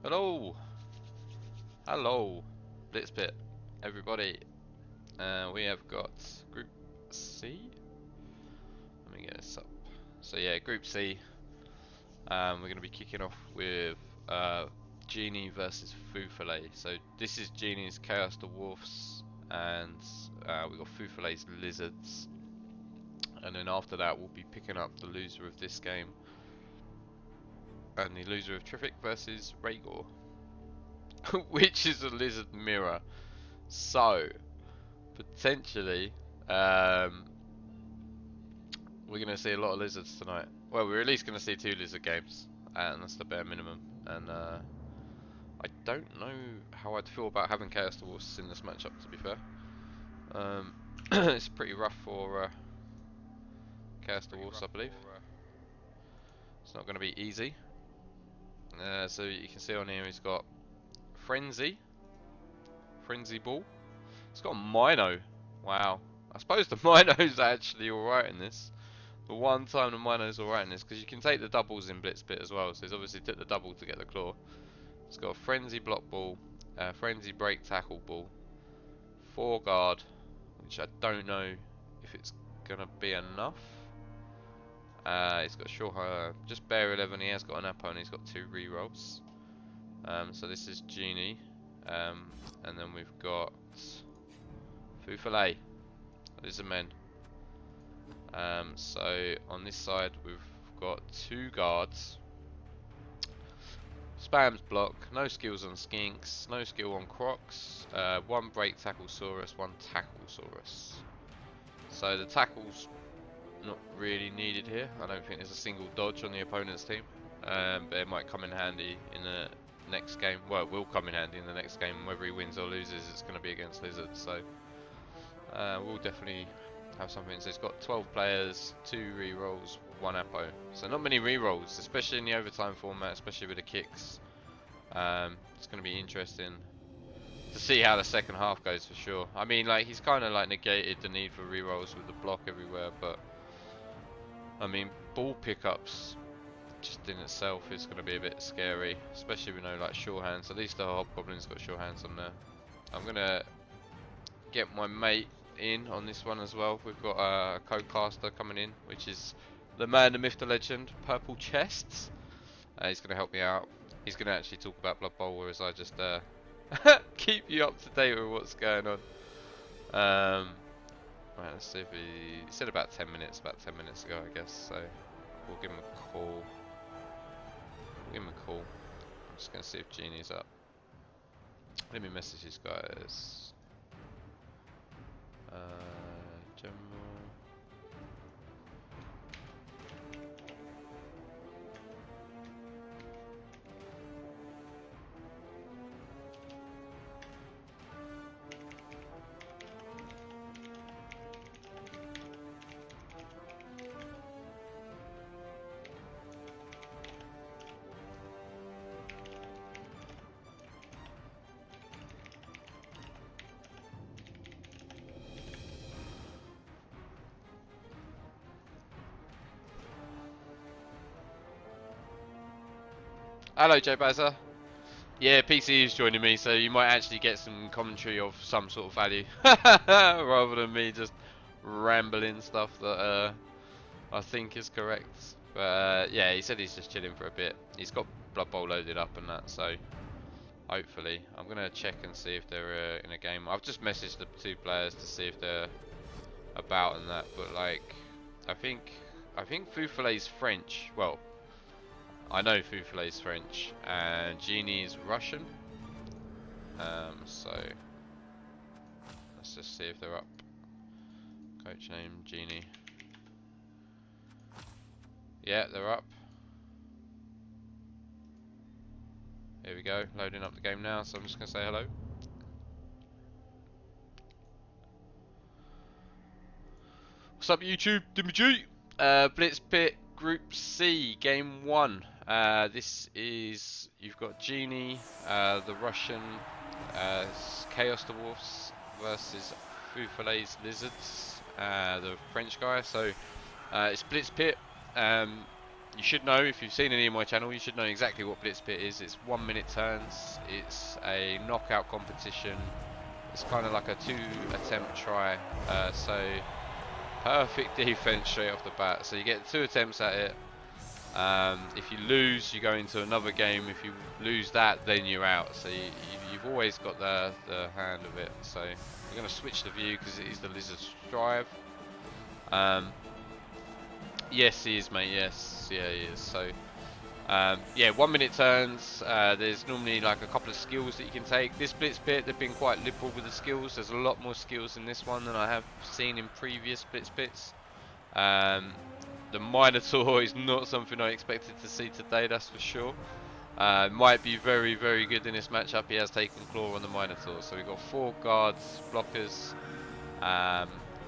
Hello, hello, BlitzPit, everybody. We have got Group C. Let me get this up. So yeah, Group C. We're going to be kicking off with Genie versus Fufale. So this is Genie's Chaos Dwarfs, and we got Fufale's Lizards. And then after that, we'll be picking up the loser of this game, and the loser of Terrific versus Regor, which is a Lizard mirror. So potentially, we're going to see a lot of lizards tonight. Well, we're at least going to see 2 lizard games, and that's the bare minimum. And I don't know how I'd feel about having Chaos Dwarfs in this matchup, to be fair. It's pretty rough for Chaos Dwarfs, I believe. It's not going to be easy. So you can see on here he's got Frenzy Ball. It's got a Mino. Wow. I suppose the Mino's actually alright in this. The one time the Mino's alright in this, because you can take the doubles in BlitzPit as well, so he's obviously took the double to get the claw. It's got a Frenzy Block Ball, Frenzy Break Tackle Ball, 4 guard, which I don't know if it's going to be enough. He's got just bare 11, he has got an Apo and he's got 2 rerolls. So this is Genie, and then we've got Fufale, Lizard Men. So on this side we've got 2 guards, spams block, no skills on skinks, no skill on crocs, 1 break tackle saurus, 1 tackle saurus. So the tackle's not really needed here. I don't think there's a single dodge on the opponent's team, but it might come in handy in the next game. Well, it will come in handy in the next game. Whether he wins or loses, it's going to be against Lizards, so we'll definitely have something. So it's got 12 players, 2 rerolls, 1 Apo. So not many rerolls, especially in the overtime format, especially with the kicks. It's going to be interesting to see how the second half goes for sure. I mean, like, he's kind of like negated the need for rerolls with the block everywhere, but I mean, ball pickups just in itself is going to be a bit scary, especially if we know like sure hands. At least the Hobgoblin's got sure hands on there. I'm going to get my mate in on this one as well. We've got a co-caster coming in, which is the man, the myth, the legend, Purple Chests. He's going to help me out. He's going to actually talk about Blood Bowl, whereas I just keep you up to date with what's going on. Right, let's see if he said about 10 minutes ago, I guess. So we'll give him a call. I'm just going to see if Genie's up. Let me message these guys. General. Hello, Joe Bazza. Yeah, PC is joining me, so you might actually get some commentary of some sort of value, rather than me just rambling stuff that I think is correct. But yeah, he said he's just chilling for a bit. He's got Blood Bowl loaded up and that, so hopefully. I'm gonna check and see if they're in a game. I've just messaged the 2 players to see if they're about and that, but like, I think Fufale's French. Well, I know Fufale's French and Genie's Russian. So let's just see if they're up. Coach name Genie. Yeah, they're up. Here we go, loading up the game now, so I'm just gonna say hello. What's up YouTube? Dimmy BlitzPit Group C, Game 1. This is, you've got Genie, the Russian, Chaos Dwarfs versus Fufale's Lizards, the French guy. So it's BlitzPit. You should know, if you've seen any of my channel, you should know exactly what BlitzPit is. It's 1 minute turns, it's a knockout competition, it's kind of like a 2 attempt try, so perfect defense straight off the bat. So you get 2 attempts at it. If you lose, you go into another game. If you lose that, then you're out. So you've always got the hand of it. So we're going to switch the view because it is the Lizard's Drive. Yes, he is, mate. Yes, yeah, he is. So yeah, 1 minute turns. There's normally like a couple of skills that you can take. This BlitzPit, they've been quite liberal with the skills. There's a lot more skills in this one than I have seen in previous BlitzPits. The Minotaur is not something I expected to see today, that's for sure. Might be very, very good in this matchup. He has taken claw on the Minotaur. So we've got 4 guards, blockers,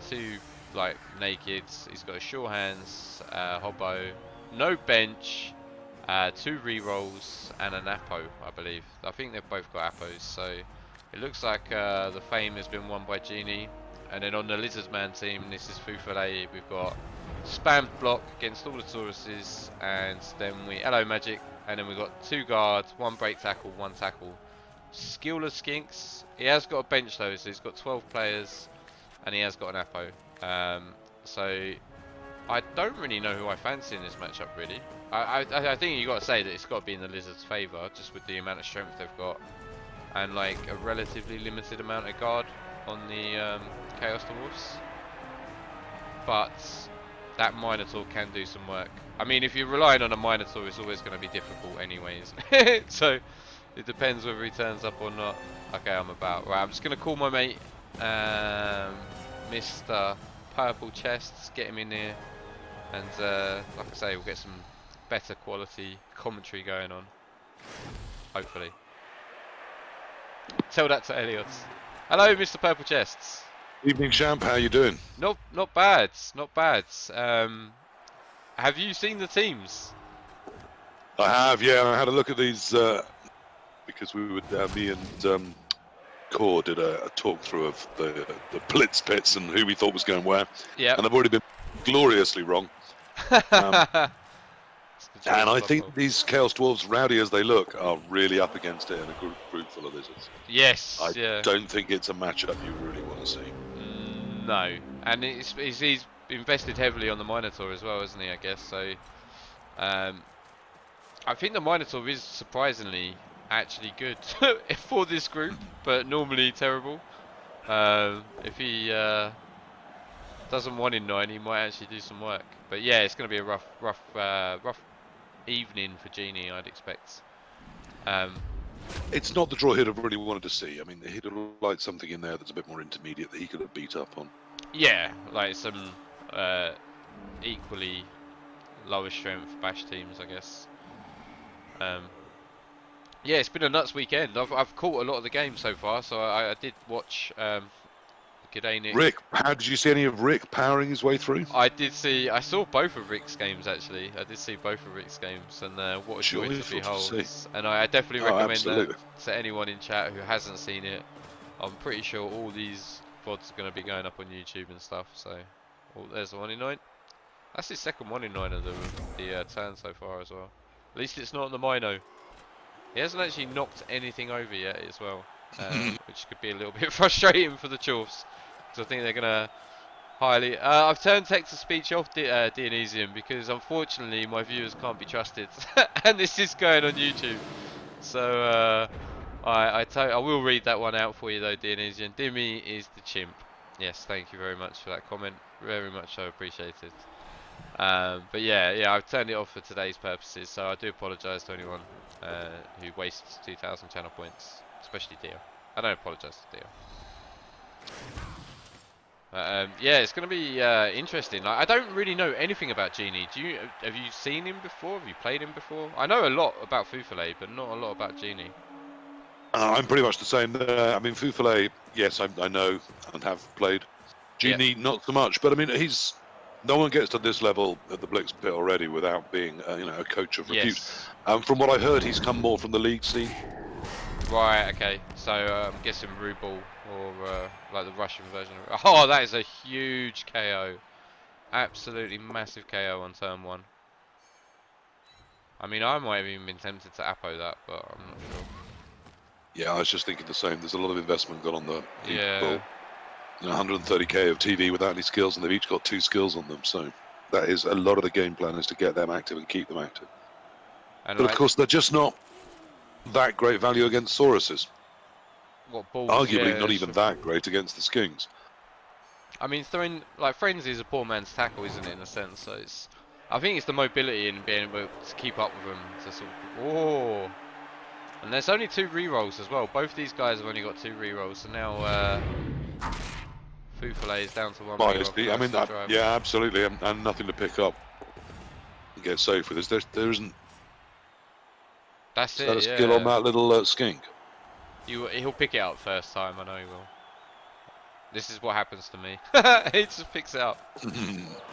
2 like nakeds. He's got a sure hands, hobbo, no bench, 2 rerolls, and an Apo, I believe. I think they've both got Apos. So it looks like the fame has been won by Genie. And then on the Lizardman team, this is Fufale. We've got spammed block against all the Tauruses, and then we hello magic, and then we've got 2 guards, 1 break tackle, 1 tackle. Skillless Skinks. He has got a bench though, so he's got 12 players, and he has got an Apo. So I don't really know who I fancy in this matchup really. I think you got to say that it's got to be in the Lizard's favour, just with the amount of strength they've got, and like a relatively limited amount of guard on the Chaos Dwarfs. But that Minotaur can do some work. I mean, if you're relying on a Minotaur, it's always going to be difficult anyways. So it depends whether he turns up or not. Okay, I'm about. Right, I'm just going to call my mate, Mr. Purple Chests, get him in here. And like I say, we'll get some better quality commentary going on. Hopefully. Tell that to Elliot. Hello, Mr. Purple Chests. Evening, Champ. How you doing? Not bad. Not bad. Have you seen the teams? I have, yeah. I had a look at these because we would me and Core did a talk through of the blitz pits and who we thought was going where. Yeah. And I've already been gloriously wrong. And I think these Chaos Dwarves, rowdy as they look, are really up against it in a group full of lizards. Yes. I don't think it's a matchup you really want to see. No, and he's invested heavily on the Minotaur as well, isn't he? I guess so. I think the Minotaur is surprisingly actually good for this group, but normally terrible. If he doesn't 1 in 9, he might actually do some work. But yeah, it's going to be a rough evening for Genie, I'd expect. It's not the draw he'd have really wanted to see. I mean, he'd have liked something in there that's a bit more intermediate that he could have beat up on. Yeah, like some equally lower strength bash teams, I guess. Yeah, it's been a nuts weekend. I've caught a lot of the games so far, so I did watch Genie. Rick, how did you see any of Rick powering his way through? I saw both of Rick's games actually. I did see both of Rick's games, and what a joy to behold. And I definitely recommend that to anyone in chat who hasn't seen it. I'm pretty sure all these VODs are going to be going up on YouTube and stuff. So, there's the 1 in 9. That's his second 1 in 9 of the turn so far as well. At least it's not on the Mino. He hasn't actually knocked anything over yet as well, which could be a little bit frustrating for the chorfs. I think they're gonna highly. I've turned text to speech off Dionysian because unfortunately my viewers can't be trusted, and this is going on YouTube. So I will read that one out for you though, Dionysian. Dimmy is the chimp. Yes, thank you very much for that comment. Very much so appreciated. But yeah, I've turned it off for today's purposes. So I do apologise to anyone who wastes 2,000 channel points, especially Dio. I don't apologise to Dio. Yeah, it's going to be interesting. Like, I don't really know anything about Genie. Have you seen him before? Have you played him before? I know a lot about Fufale, but not a lot about Genie. I'm pretty much the same there. I mean, Fufale, yes, I know and have played. Genie, not so much. But I mean, no one gets to this level at the BlitzPit already without being, a coach of repute. Yes. From what I heard, he's come more from the league scene. Right, okay. So I'm guessing Ruble or like the Russian version of. Oh, that is a huge KO. Absolutely massive KO on turn 1. I mean, I might have even been tempted to Apo that, but I'm not sure. Yeah, I was just thinking the same. There's a lot of investment gone on the people. Yeah. 130k of TV without any skills, and they've each got 2 skills on them. So that is a lot of the game plan, is to get them active and keep them active. And But of like, course, they're just not that great value against Sauruses. what balls? Arguably Yeah, not that's even true. that great against the Skinks. I mean, throwing like Frenzy is a poor man's tackle, isn't it? In a sense, so it's. I think it's the mobility and being able to keep up with them to sort of. Oh, and there's only 2 rerolls as well. Both these guys have only got 2 rerolls, so now Fufale is down to 1 reroll for the I rest mean, of the drive. yeah, absolutely, and nothing to pick up and get safe with this. There isn't. That's Is that a it, skill on yeah. that little skink? He'll pick it up first time, I know he will. This is what happens to me. He just picks it up.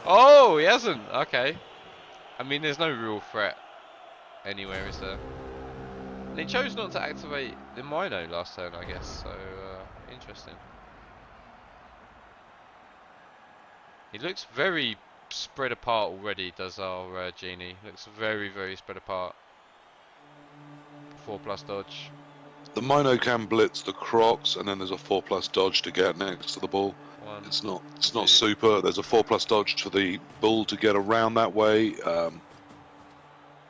Oh, he hasn't. Okay. I mean, there's no real threat anywhere, is there? And he chose not to activate the Mino last turn, I guess. So, interesting. He looks very spread apart already, does our Genie. Looks very, very spread apart. 4+ dodge. The Mino can blitz the Crocs, and then there's a 4+ dodge to get next to the ball. 1, It's not 2. super. There's a 4+ dodge to the bull to get around that way.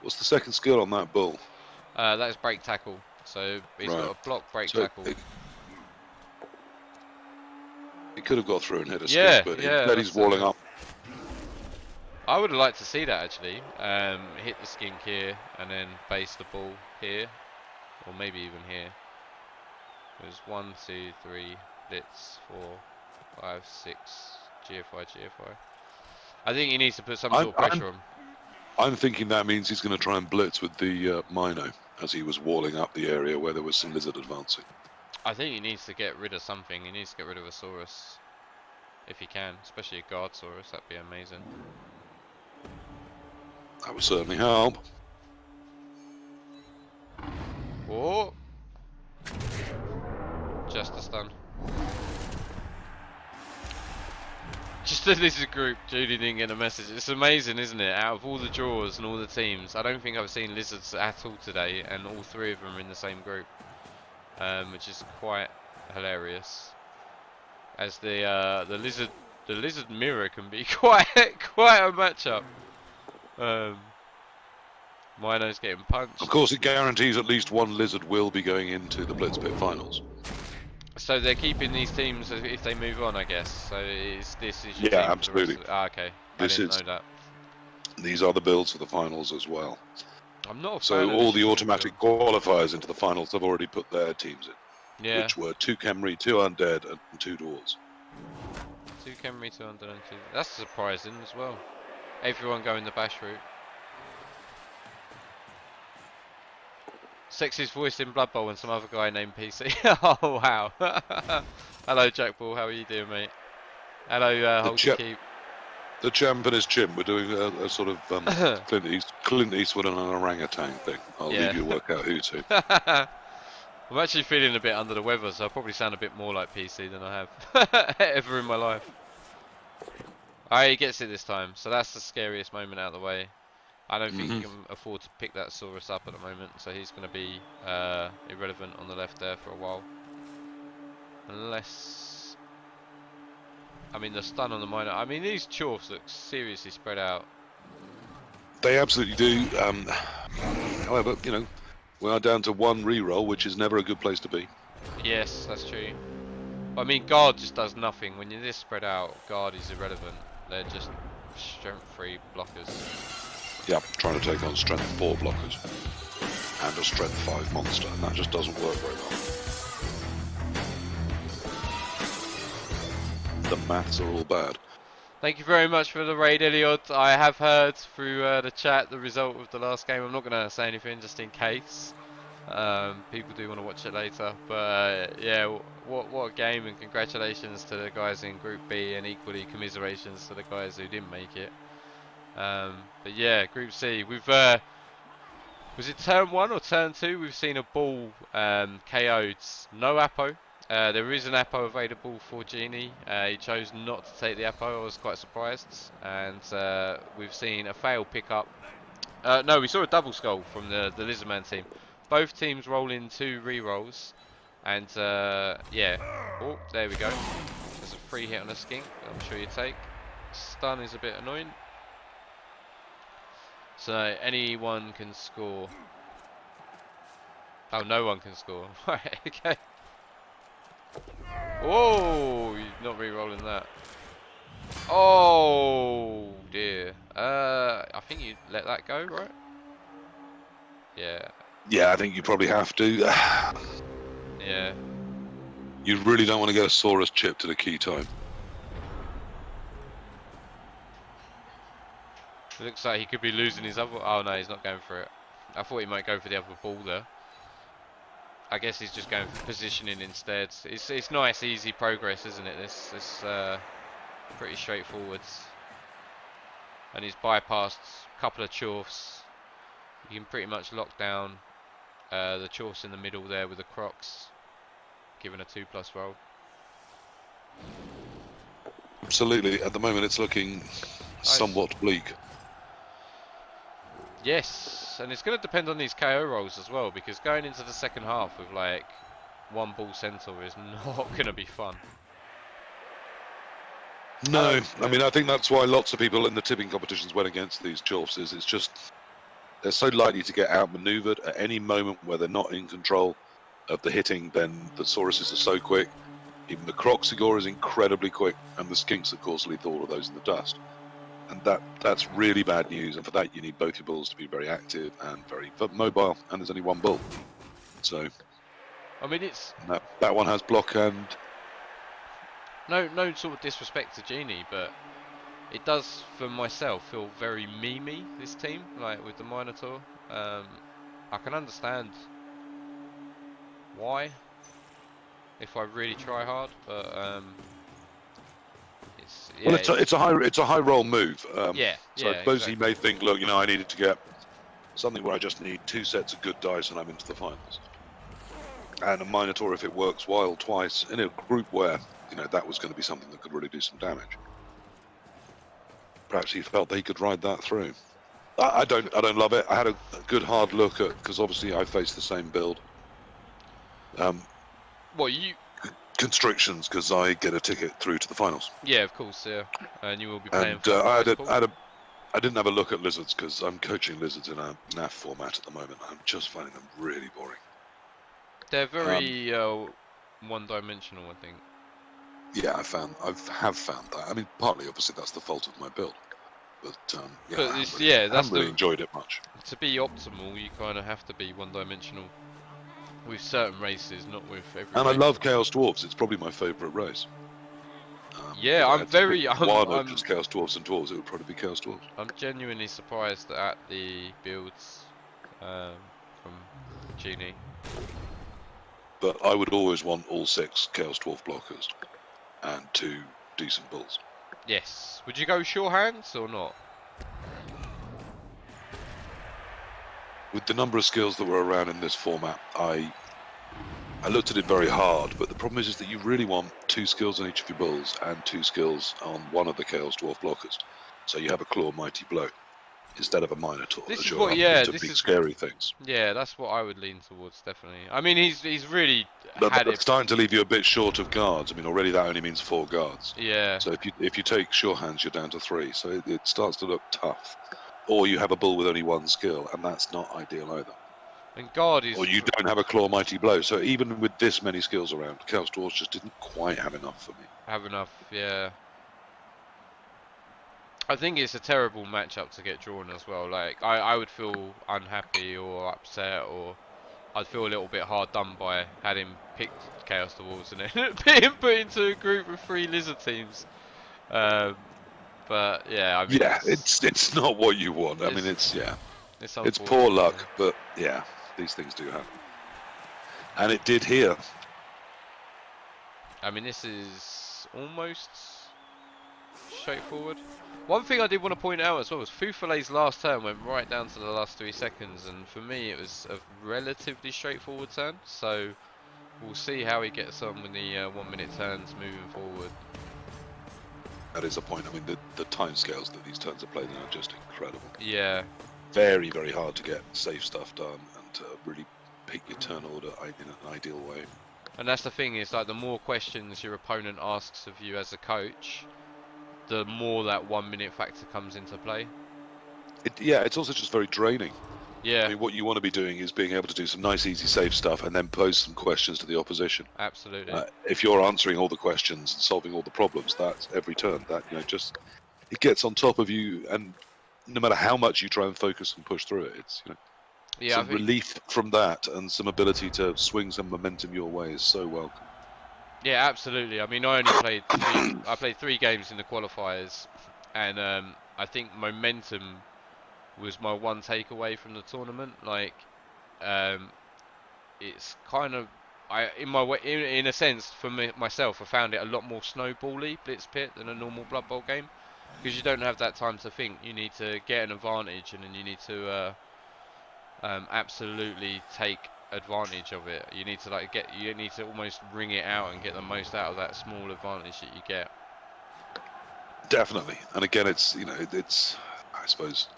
What's the second skill on that bull? That is break tackle. So he's Right. got a block break So tackle. It could have got through and hit a Yeah, skink, but yeah. instead he's walling up. I would have liked to see that actually. Hit the skink here and then base the ball here, or maybe even here. It was 1, 2, 3, blitz, 4, 5, 6, GFI, GFI. I think he needs to put some sort of pressure on. I'm thinking that means he's going to try and blitz with the Mino, as he was walling up the area where there was some lizard advancing. I think he needs to get rid of something. He needs to get rid of a Saurus. If he can, especially a guard Saurus, that'd be amazing. That would certainly help. Oh! Just a stun. Just a lizard group, Judy didn't get a message. It's amazing, isn't it? Out of all the draws and all the teams, I don't think I've seen lizards at all today, and all 3 of them are in the same group, which is quite hilarious. As the lizard mirror can be quite a matchup. Mino's getting punched. Of course, it guarantees at least one lizard will be going into the BlitzPit finals. So they're keeping these teams if they move on, I guess. So this is your team absolutely. For the rest of okay. I didn't know that. These are the builds for the finals as well. I'm not a fan So of all this the automatic qualifiers into the finals have already put their teams in. Yeah. Which were 2 Khemri, 2 Undead, and 2 Dwarves. 2 Khemri, 2 Undead, and 2. That's surprising as well. Everyone going the bash route. Sexiest voice in Blood Bowl and some other guy named PC. Oh wow. Hello Jack Ball, how are you doing, mate? Hello Hold Your Keep. The champ and his chimp. We're doing a sort of Clint Eastwood and an orangutan thing. I'll leave you to work out who to. I'm actually feeling a bit under the weather, so I probably sound a bit more like PC than I have ever in my life. Alright, he gets it this time, so that's the scariest moment out of the way. I don't think he can afford to pick that Saurus up at the moment, so he's going to be irrelevant on the left there for a while. Unless... I mean, the stun on the Mino. I mean, these chorfs look seriously spread out. They absolutely do. However, you know, we are down to 1 reroll, which is never a good place to be. Yes, that's true. But, I mean, guard just does nothing. When you're this spread out, guard is irrelevant. They're just strength 3 blockers. Yeah, trying to take on strength 4 blockers and a strength 5 monster, and that just doesn't work very well. The maths are all bad. Thank you very much for the raid, Elliot. I have heard through the chat the result of the last game. I'm not going to say anything just in case. People do want to watch it later. But yeah, what a game, and congratulations to the guys in Group B, and equally commiserations to the guys who didn't make it. But yeah, Group C, we've was it turn 1 or turn 2? We've seen a ball KO'd. No Apo. There is an Apo available for Genie. He chose not to take the Apo. I was quite surprised. And we've seen a fail pickup No, we saw a double skull from the Lizardman team. Both teams roll in 2 re-rolls, and yeah. Oh, there we go. There's a free hit on a skink. I'm sure you take. Stun is a bit annoying. So anyone can score. Oh, no one can score. Right, okay. Oh, you're not re-rolling that. Oh dear. I think you let that go, right? Yeah. Yeah, I think you probably have to. Yeah. You really don't want to get a Saurus chip to the key time. It looks like he could be losing his other. Oh no, he's not going for it. I thought he might go for the other ball there. I guess he's just going for positioning instead. It's nice, easy progress, isn't it? This pretty straightforward. And he's bypassed a couple of chorfs. You can pretty much lock down the chorfs in the middle there with the crocs, given a 2+ roll. Absolutely. At the moment, it's looking somewhat bleak. Yes, and it's going to depend on these KO rolls as well, because going into the second half with like 1 ball centaur is not going to be fun. No, I mean, I think that's why lots of people in the tipping competitions went against these chorfs. It's just they're so likely to get outmaneuvered at any moment where they're not in control of the hitting. Then the Sauruses are so quick. Even the Croxigor is incredibly quick, and the skinks, of course, leave all of those in the dust. And that's really bad news. And for that, you need both your bulls to be very active and very mobile. And there's only 1 bull, so I mean, it's that one has block and. no sort of disrespect to Genie, but it does for myself feel very memey, this team, like with the Minotaur. I can understand why if I really try hard, but Well, it's a high roll move. Yeah, so I yeah, suppose exactly. he may think, look, I needed to get something where I just need 2 sets of good dice and I'm into the finals. And a Minotaur, if it works wild twice in a group where that was going to be something that could really do some damage. Perhaps he felt that he could ride that through. I don't love it. I had a good hard look at, because obviously I face the same build. What you? Constrictions, because I get a ticket through to the finals. Yeah, of course, yeah. And you will be playing. And I didn't have a look at lizards because I'm coaching lizards in a NAF format at the moment. I'm just finding them really boring. They're very one-dimensional, I think. Yeah, I have found that. I mean, partly, obviously, that's the fault of my build. But yeah, But I haven't really enjoyed it much. To be optimal, you kind of have to be one-dimensional with certain races, not with every And race. I love Chaos Dwarves. It's probably my favourite race. Yeah, I'm just Chaos Dwarves and Dwarves. It would probably be Chaos Dwarves. I'm genuinely surprised at the builds from Genie. But I would always want all 6 Chaos Dwarf blockers and 2 decent bulls. Yes. Would you go sure hands or not? With the number of skills that were around in this format, I looked at it very hard, but the problem is that you really want 2 skills on each of your bulls and 2 skills on one of the Chaos Dwarf blockers. So you have a Claw Mighty Blow instead of a Minotaur. This as is you're what, up yeah, into this big is scary things. Yeah, that's what I would lean towards, definitely. I mean, he's really But had it's it. starting to leave you a bit short of guards. I mean, already that only means 4 guards. Yeah. So if you take sure hands, you're down to 3. So it starts to look tough. Or you have a bull with only 1 skill, and that's not ideal either. And guard is. Or you don't have a Claw Mighty Blow. So even with this many skills around, Chaos Dwarves just didn't quite have enough for me. Have enough, yeah. I think it's a terrible matchup to get drawn as well. Like, I would feel unhappy or upset, or I'd feel a little bit hard done by having picked Chaos Dwarves and then being put into a group with 3 lizard teams. But yeah, I mean, yeah, it's not what you want. I mean, it's poor luck, but yeah, these things do happen, and it did here. I mean, this is almost straightforward. One thing I did want to point out as well was Fufalay's last turn went right down to the last 3 seconds, and for me it was a relatively straightforward turn. So we'll see how he gets on with the 1-minute turns moving forward. That is a point. I mean, the time scales that these turns are played in are just incredible. Yeah. very, very hard to get safe stuff done and to really pick your turn order in an ideal way. And that's the thing, is like the more questions your opponent asks of you as a coach, the more that 1 minute factor comes into play. Yeah, it's also just very draining. Yeah. I mean, what you want to be doing is being able to do some nice, easy, safe stuff and then pose some questions to the opposition. Absolutely. If you're answering all the questions and solving all the problems, that's every turn. That, you know, just it gets on top of you, and no matter how much you try and focus and push through it, it's, you know, Yeah, some relief from that and some ability to swing some momentum your way is so welcome. Yeah, absolutely. I mean, I only played I played 3 games in the qualifiers, and I think momentum was my one takeaway from the tournament. Like, it's kind of, in a sense, for myself, I found it a lot more snowbally BlitzPit than a normal Blood Bowl game, because you don't have that time to think. You need to get an advantage, and then you need to absolutely take advantage of it. You need to you need to almost wring it out and get the most out of that small advantage that you get. Definitely, and again, it's, you know, it's, I suppose,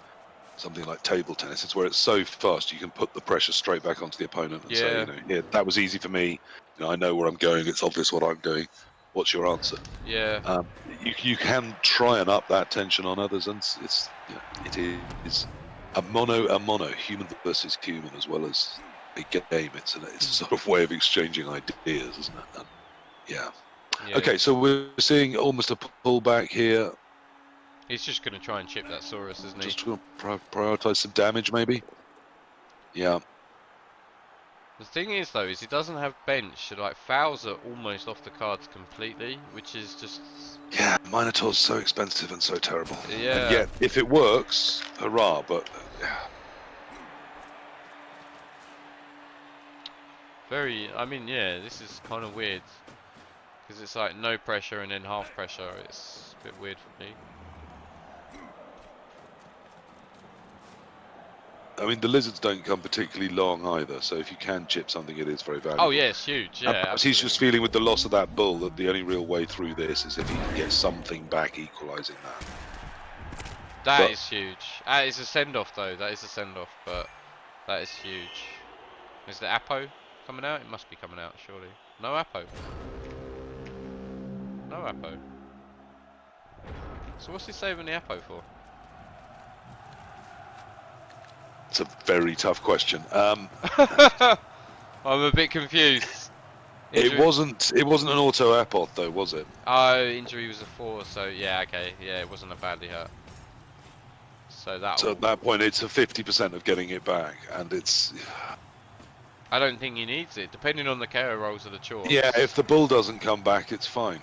something like table tennis. It's where it's so fast you can put the pressure straight back onto the opponent and say, you know, yeah, that was easy for me. You know, I know where I'm going. It's obvious what I'm doing. What's your answer? Yeah. You can try and up that tension on others, and it's, you know, it is a mono, human versus human, as well as a game. It's a sort of way of exchanging ideas, isn't it? And yeah. Okay, so we're seeing almost a pullback here. He's just going to try and chip that Saurus, isn't he? Just going to prioritize some damage, maybe. Yeah. The thing is, though, is he doesn't have bench, so like fouls are almost off the cards completely, which is just... Yeah, Minotaur's so expensive and so terrible. Yeah. And yet, if it works, hurrah, but... yeah. I mean, yeah, this is kind of weird. Because it's like no pressure and then half pressure. It's a bit weird for me. I mean, the lizards don't come particularly long either, so if you can chip something, it is very valuable. Oh, yeah, it's huge. Yeah, he's just feeling with the loss of that bull that the only real way through this is if he can get something back equalising that. That is huge. That is a send-off, though. That is a send-off, but that is huge. Is the Apo coming out? It must be coming out, surely. No Apo. No Apo. So what's he saving the Apo for? It's a very tough question. I'm a bit confused. It wasn't an auto apod though, was it? Oh, injury was a 4, so yeah, okay, yeah, it wasn't a badly hurt. So at that point, it's a 50% of getting it back, and it's... I don't think he needs it, depending on the KO rolls of the chorfs. Yeah, if the bull doesn't come back, it's fine.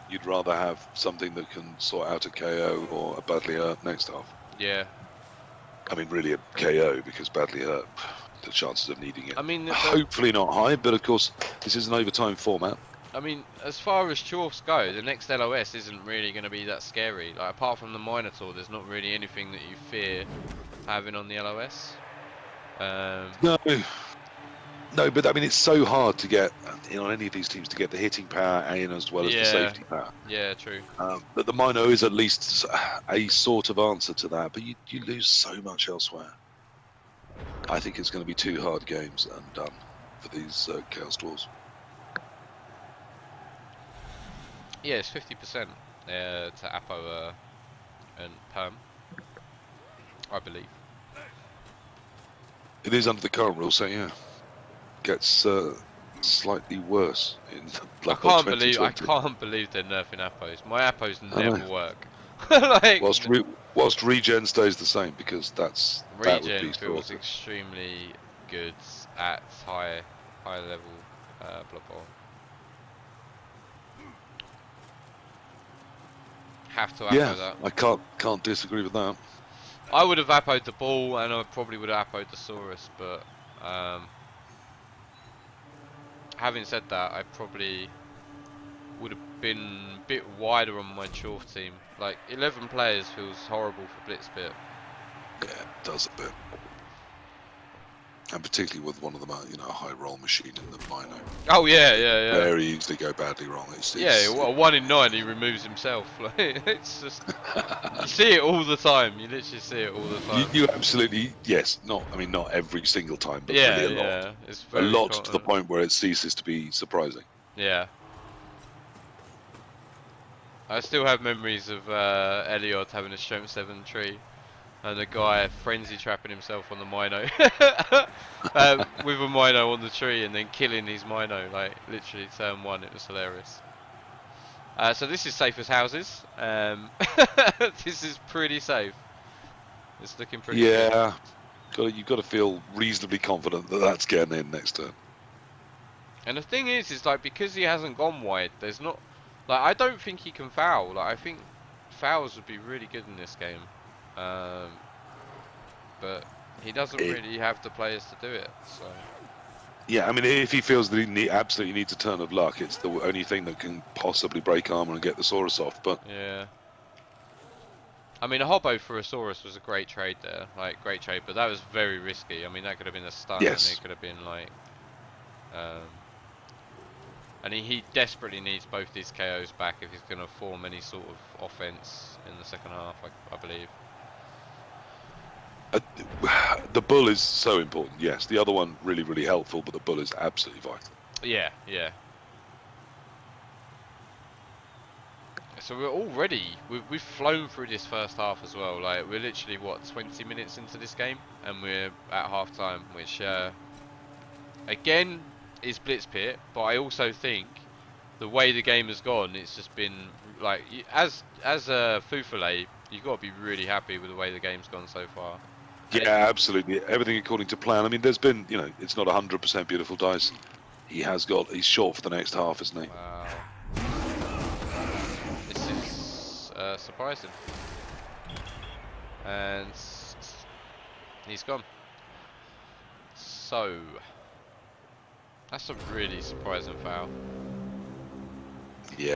You'd rather have something that can sort out a KO or a badly hurt next half. Yeah. I mean, really a KO, because badly hurt, the chances of needing it, I mean, hopefully not high, but of course, this is an overtime format. I mean, as far as chorfs go, the next LOS isn't really going to be that scary. Like, apart from the Minotaur, there's not really anything that you fear having on the LOS. No, but I mean, it's so hard to get, you know, on any of these teams to get the hitting power in as well as the safety power. Yeah, true. But the Mino is at least a sort of answer to that, but you lose so much elsewhere. I think it's going to be 2 hard games and done for these Chaos Dwarves. Yeah, it's 50% to Apo and Perm, I believe. It is under the current rule, so yeah. Gets slightly worse in Blood Bowl 2020. I can't believe they're nerfing Apos. My Apos never work. Like, whilst regen stays the same, because regen feels extremely good at high level Blood Bowl. Have to Apo that. I can't disagree with that. I would have Apo'd the ball, and I probably would have Apo'd the Saurus, but having said that, I probably would have been a bit wider on my chorf team. Like, 11 players feels horrible for BlitzPit. Yeah, it does a bit. And particularly with one of them, a high roll machine in the mino. Oh yeah, yeah, yeah. Very easily go badly wrong. Yeah, well, 1 in 9 he removes himself. Like, it's just you see it all the time. You literally see it all the time. you absolutely, yes. Not every single time, but Yeah, really a lot. yeah. It's A very lot to the point where it ceases to be surprising. Yeah. I still have memories of Eliod having a strength 7 tree and a guy frenzy trapping himself on the mino with a mino on the tree and then killing his mino, like literally turn 1. It was hilarious. So this is safe as houses. This is pretty safe. It's looking pretty good. Yeah, you've got to feel reasonably confident that that's getting in next turn. And the thing is like because he hasn't gone wide, there's not like I don't think he can foul. Like I think fouls would be really good in this game, but he doesn't really have the players to do it. So yeah, I mean, if he feels that he absolutely needs a turn of luck, it's the only thing that can possibly break armor and get the Saurus off. But yeah. I mean, a Hobbo for a Saurus was a great trade there, like great trade, but that was very risky. I mean, that could have been a stun, yes. and it could have been like, and he desperately needs both these KOs back if he's going to form any sort of offense in the second half, I believe. The bull is so important. Yes, the other one really, really helpful, but the bull is absolutely vital. Yeah, yeah. So we're already we've flown through this first half as well. Like we're literally what 20 minutes into this game, and we're at half time, which again is BlitzPit. But I also think the way the game has gone, it's just been like as a Fufale, you've got to be really happy with the way the game's gone so far. Yeah, absolutely. Everything according to plan. I mean, there's been, it's not 100% beautiful dice. He's short for the next half, isn't he? Wow. This is surprising. And he's gone. So that's a really surprising foul. Yeah.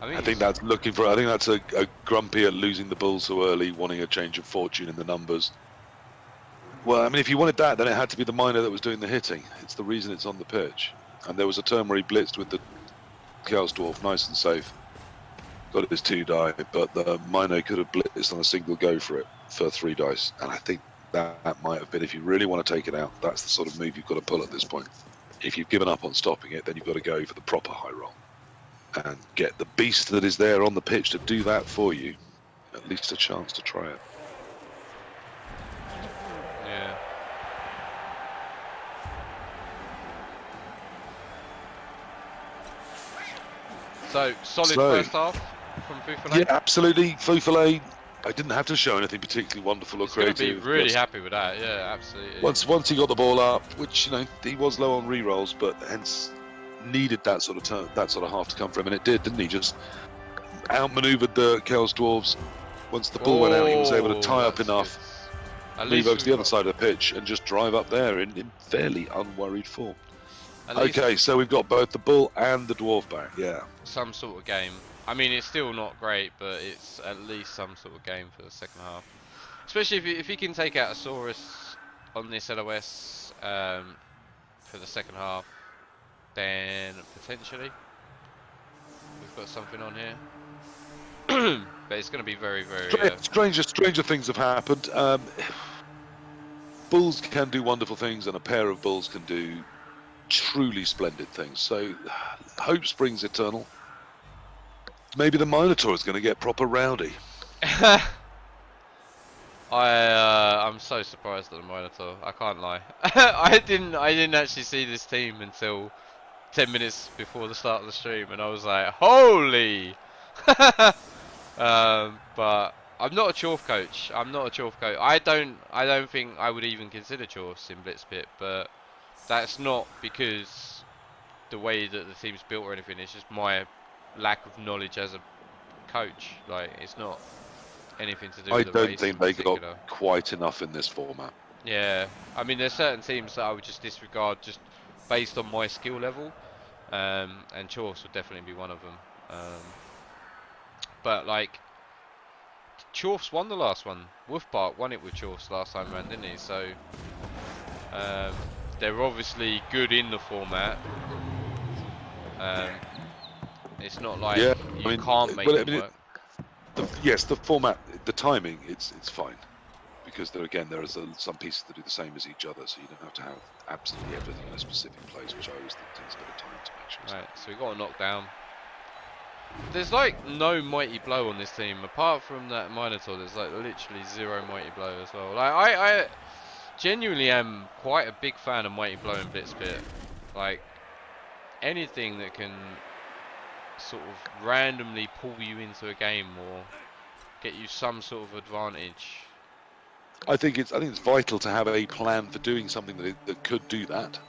I think that's I think that's a grumpy at losing the bull so early, wanting a change of fortune in the numbers. Well, I mean, if you wanted that, then it had to be the miner that was doing the hitting. It's the reason it's on the pitch. And there was a turn where he blitzed with the Chaos Dwarf, nice and safe. Got his 2 die, but the miner could have blitzed on a single go for it for 3 dice. And I think that might have been, if you really want to take it out, that's the sort of move you've got to pull at this point. If you've given up on stopping it, then you've got to go for the proper high roll. And get the beast that is there on the pitch to do that for you. At least a chance to try it. Yeah. So solid first half from Fufale. Yeah, absolutely. Fufale, I didn't have to show anything particularly wonderful or creative. He's going to be really happy with that. Yeah, absolutely. Once he got the ball up, which he was low on re-rolls, but hence needed that sort of half to come from him, and it did, didn't he? Just outmaneuvered the Chaos Dwarves. Once the ball went out, he was able to tie up enough, move over to the other side of the pitch, and just drive up there in fairly unworried form. Okay, so we've got both the bull and the dwarf back. Yeah. Some sort of game. I mean, it's still not great, but it's at least some sort of game for the second half. Especially if he can take out a Saurus on this LOS for the second half, then potentially we've got something on here. But it's going to be very, very... Stranger things have happened. Bulls can do wonderful things, and a pair of bulls can do truly splendid things. So hope springs eternal. Maybe the Minotaur is going to get proper rowdy. I'm so surprised at the Minotaur. I can't lie. I didn't actually see this team until 10 minutes before the start of the stream, and I was like, holy. But I'm not a chorf coach. I don't think I would even consider chorfs in BlitzPit, but that's not because the way that the team's built or anything. It's just my lack of knowledge as a coach. Like, it's not anything to do with the race. I don't think they got quite enough in this format. Yeah, I mean, there's certain teams that I would just disregard just based on my skill level, and chorfs would definitely be one of them. But like, chorfs won the last one. Wolfbart won it with chorfs last time around, didn't he? So They're obviously good in the format. Um, it's not like Yeah, you I mean, can't make well, I them mean, work. yes, the format, the timing, it's fine because there are some pieces that do the same as each other, so you don't have to have absolutely everything in a specific place, which I always think takes a bit of time to make sure. Right, so we got a knockdown. There's like no mighty blow on this team apart from that Minotaur. There's like literally zero mighty blow as well. Like I genuinely am quite a big fan of mighty blow and BlitzPit. Like anything that can sort of randomly pull you into a game or get you some sort of advantage. I think it's vital to have a plan for doing something that could do that,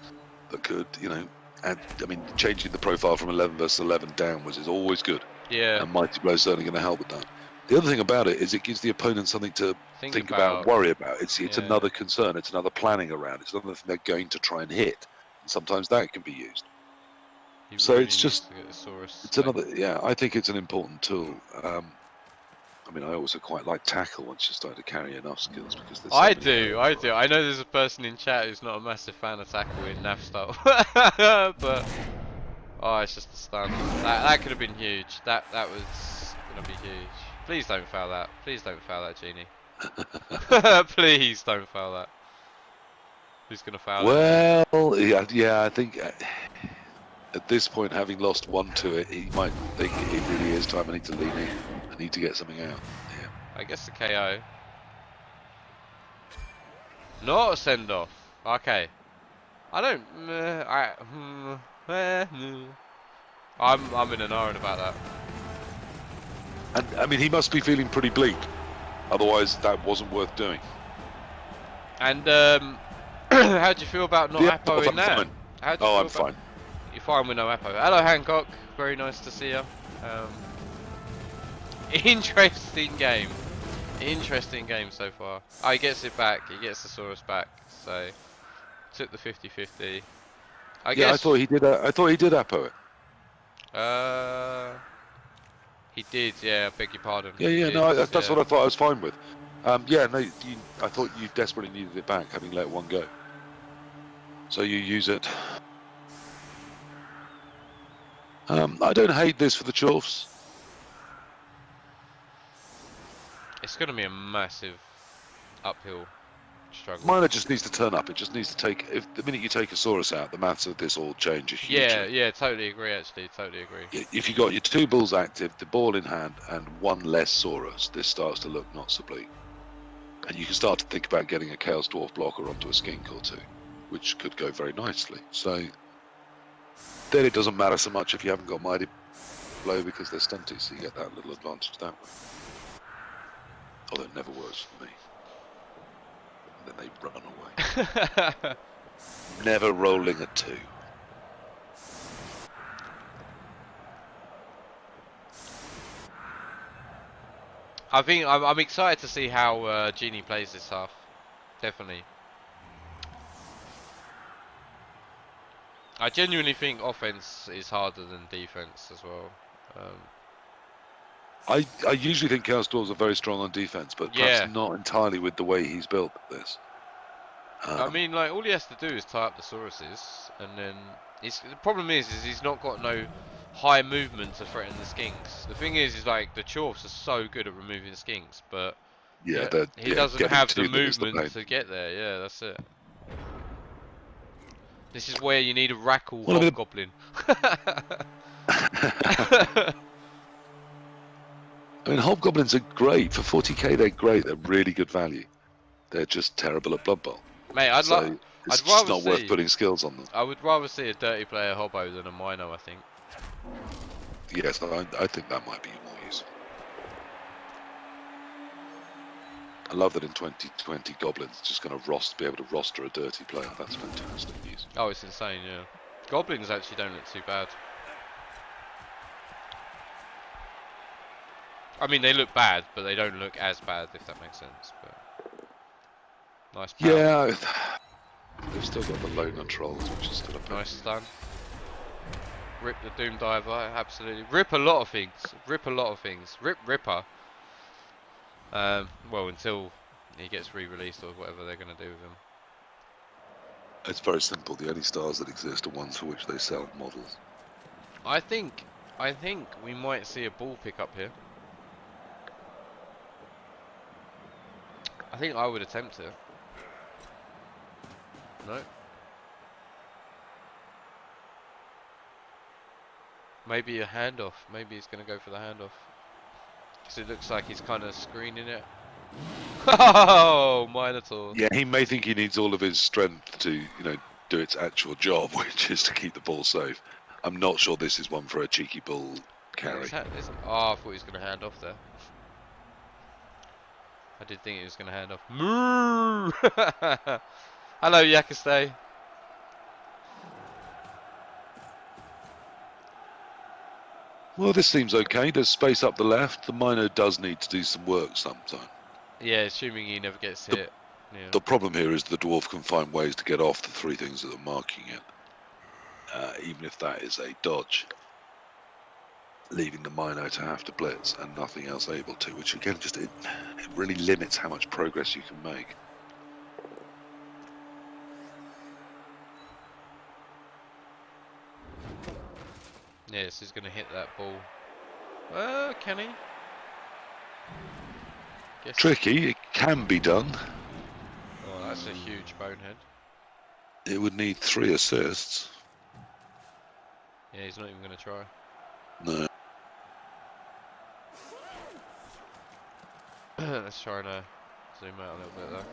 that could, you know, and I mean, changing the profile from 11 versus 11 downwards is always good, Yeah, and Mighty Blow is certainly going to help with that. The other thing about it is it gives the opponent something to think about and about. worry about. It's Yeah, another concern, it's another planning around, it's another thing they're going to try and hit, and sometimes that can be used. he So really it's needs just, to get the Saurus. it's another, yeah, I think it's an important tool. I mean, I also quite like tackle once you start to carry enough skills because there's so I many do, areas I where do. I know there's a person in chat who's not a massive fan of tackle in nav style, but oh, it's just a stun. That could have been huge. That was gonna be huge. Please don't foul that. Please don't foul that, Genie. Please don't foul that. Who's gonna foul it? Well, yeah, I think at this point, having lost one to it, he might think it really is time. I need to lean in. I need to get something out. Yeah. I guess the KO. Not a send off. Okay. I don't. I'm in an iron about that. And I mean, he must be feeling pretty bleak. Otherwise, that wasn't worth doing. And how do you feel about not Yeah, Apo in I'm that? fine. How do you Oh, feel I'm about? fine. You're fine with no Apo. Hello, Hancock. Very nice to see you. Interesting game. Interesting game so far. Oh, he gets it back. He gets the Saurus back. So took the 50-50. I Yeah, guess. I thought he did. I thought he did Apo it. He did. Yeah, I beg your pardon. Yeah, He yeah. did, No, that's yeah. what I thought. I was fine with. Yeah, no. I thought you desperately needed it back, having let one go. So you use it. I don't hate this for the chorfs. It's going to be a massive uphill struggle. Miner just needs to turn up. It just needs to take. If the minute you take a Saurus out, the maths of this all changes hugely. Yeah, yeah, totally agree. Actually, totally agree. If you got your two bulls active, the ball in hand, and one less Saurus, this starts to look not so bleak. And you can start to think about getting a Chaos Dwarf blocker onto a skink or two, which could go very nicely. So then it doesn't matter so much if you haven't got Mighty Blow because they're stunty, so you get that little advantage that way. Although it never works for me. And then they run away. Never rolling a 2. I think I'm excited to see how Genie plays this half. Definitely. I genuinely think offense is harder than defense as well. I usually think Chaos Dwarves are very strong on defense, but perhaps not entirely with the way he's built this. I mean, like, all he has to do is tie up the Sauruses, and then the problem is he's not got no high movement to threaten the skinks. The thing is like the chorfs are so good at removing skinks, but he doesn't have the movement to get there. Yeah, that's it. This is where you need a Rackle Hobgoblin. I mean, Hobgoblins are great. For 40k, they're great. They're really good value. They're just terrible at Blood Bowl. Mate, it's just not worth putting skills on them. I would rather see a dirty player Hobbo than a Mino, I think. Yes, I think that might be more useful. I love that in 2020 Goblins just going to be able to roster a dirty player. That's fantastic news. Oh, it's insane, yeah. Goblins actually don't look too bad. I mean, they look bad, but they don't look as bad, if that makes sense. But nice power. Yeah, they've still got the loner trolls, which is still a nice stun. Rip the Doom Diver, absolutely. Rip a lot of things. Rip a lot of things. Rip Ripper. Well, until he gets re-released or whatever they're going to do with him. It's very simple. The only stars that exist are ones for which they sell models. I think we might see a ball pick up here. I think I would attempt it. No. Maybe a handoff. Maybe he's going to go for the handoff. Because it looks like he's kind of screening it. Oh, Minotaur. Yeah, he may think he needs all of his strength to, do its actual job, which is to keep the ball safe. I'm not sure this is one for a cheeky ball carry. Oh, I thought he was going to hand off there. I did think he was going to hand off. Moo! Hello, Yakastay. Well, this seems okay. There's space up the left. The mino does need to do some work sometime. Yeah, assuming he never gets hit. Yeah. The problem here is the dwarf can find ways to get off the three things that are marking it, even if that is a dodge, leaving the mino to have to blitz and nothing else able to, which again it really limits how much progress you can make. Yes, he's going to hit that ball. Can he? Guess. Tricky, it can be done. Oh, that's a huge bonehead. It would need 3 assists. Yeah, he's not even going to try. No. Let's try and zoom out a little bit though.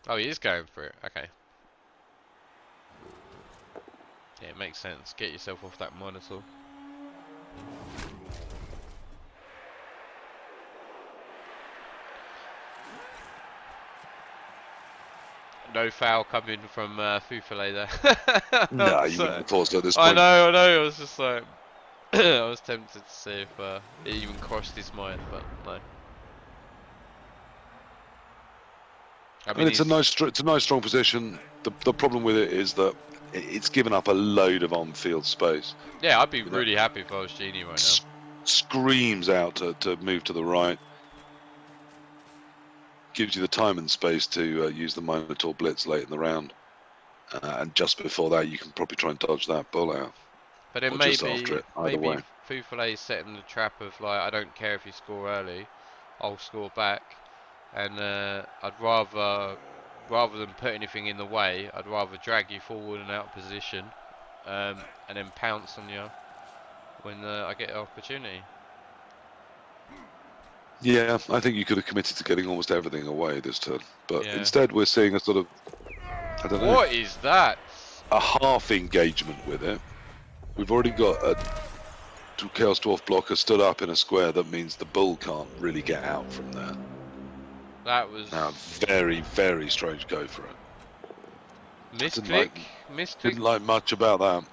Oh, he is going for it. Okay. Yeah, it makes sense. Get yourself off that monitor. No foul coming from Fufale there. No, you wouldn't have forced at this point. I know. I was just like, I was tempted to see if it even crossed his mind, but no. I mean, it's a nice strong position. The problem with it is that it's given up a load of on-field space. Yeah, I'd be really happy if I was Genie right now. Screams out to move to the right. Gives you the time and space to use the Minotaur blitz late in the round, and just before that you can probably try and dodge that bull out. But then maybe Fufale's setting the trap of like, I don't care if you score early, I'll score back, and I'd rather than put anything in the way, I'd rather drag you forward and out of position, and then pounce on you when I get an opportunity. Yeah, I think you could have committed to getting almost everything away this turn, but Yeah. instead we're seeing a sort of, I don't know. What is that? A half engagement with it. We've already got a Chaos Dwarf blocker stood up in a square. That means the bull can't really get out from there. That was now very, very strange go for it. misclick. Didn't like much about that.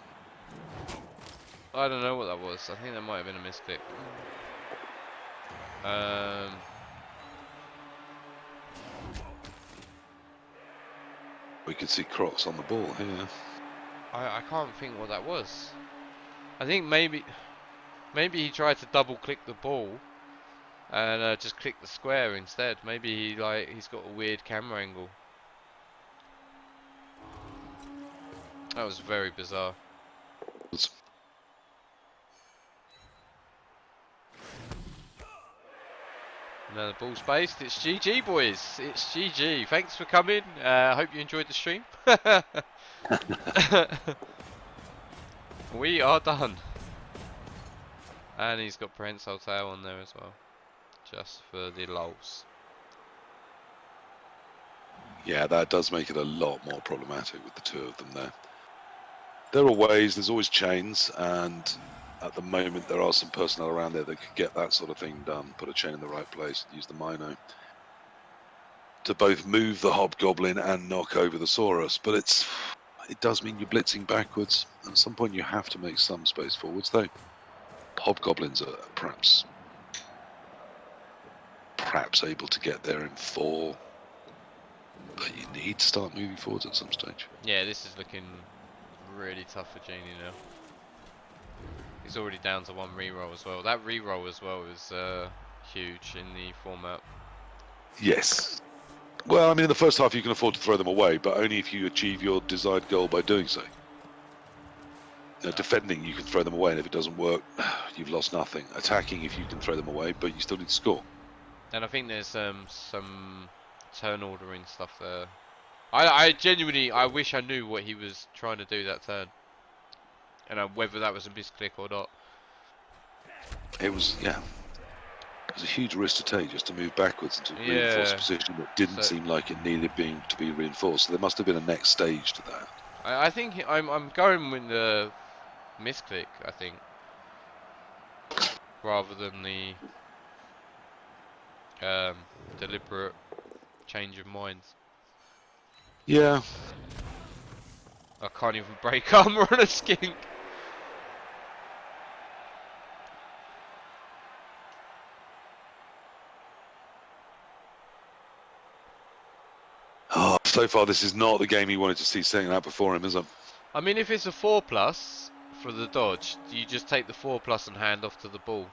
I don't know what that was. I think that might have been a misclick. We could see Crocs on the ball here. I can't think what that was. I think maybe he tried to double click the ball and just click the square instead. Maybe he's got a weird camera angle. That was very bizarre. Now the ball's based. It's GG, boys. It's GG. Thanks for coming. I hope you enjoyed the stream. We are done. And he's got prehensile tail on there as well. Just for the lols. Yeah, that does make it a lot more problematic with the two of them there. There are ways, there's always chains, and at the moment there are some personnel around there that could get that sort of thing done. Put a chain in the right place, use the mino to both move the hobgoblin and knock over the saurus, but it does mean you're blitzing backwards. At some point you have to make some space forwards, though. Hobgoblins are perhaps able to get there in 4, but you need to start moving forwards at some stage. Yeah, this is looking really tough for Genie now. He's already down to 1 reroll as well. That reroll as well is huge in the format. Yes. Well, I mean, in the first half you can afford to throw them away, but only if you achieve your desired goal by doing so. Defending, you can throw them away, and if it doesn't work, you've lost nothing. Attacking, if you can throw them away, but you still need to score. And I think there's some turn ordering stuff there. I genuinely, I wish I knew what he was trying to do that turn, and whether that was a misclick or not. It was, yeah. It was a huge risk to take just to move backwards into a reinforced position that didn't seem like it needed to be reinforced. So there must have been a next stage to that. I think I'm going with the misclick. I think rather than the deliberate change of minds. Yeah. I can't even break armor on a skink. Oh, so far this is not the game he wanted to see setting out before him, is it? I mean, if it's a 4+ for the dodge, do you just take the 4+ and hand off to the ball?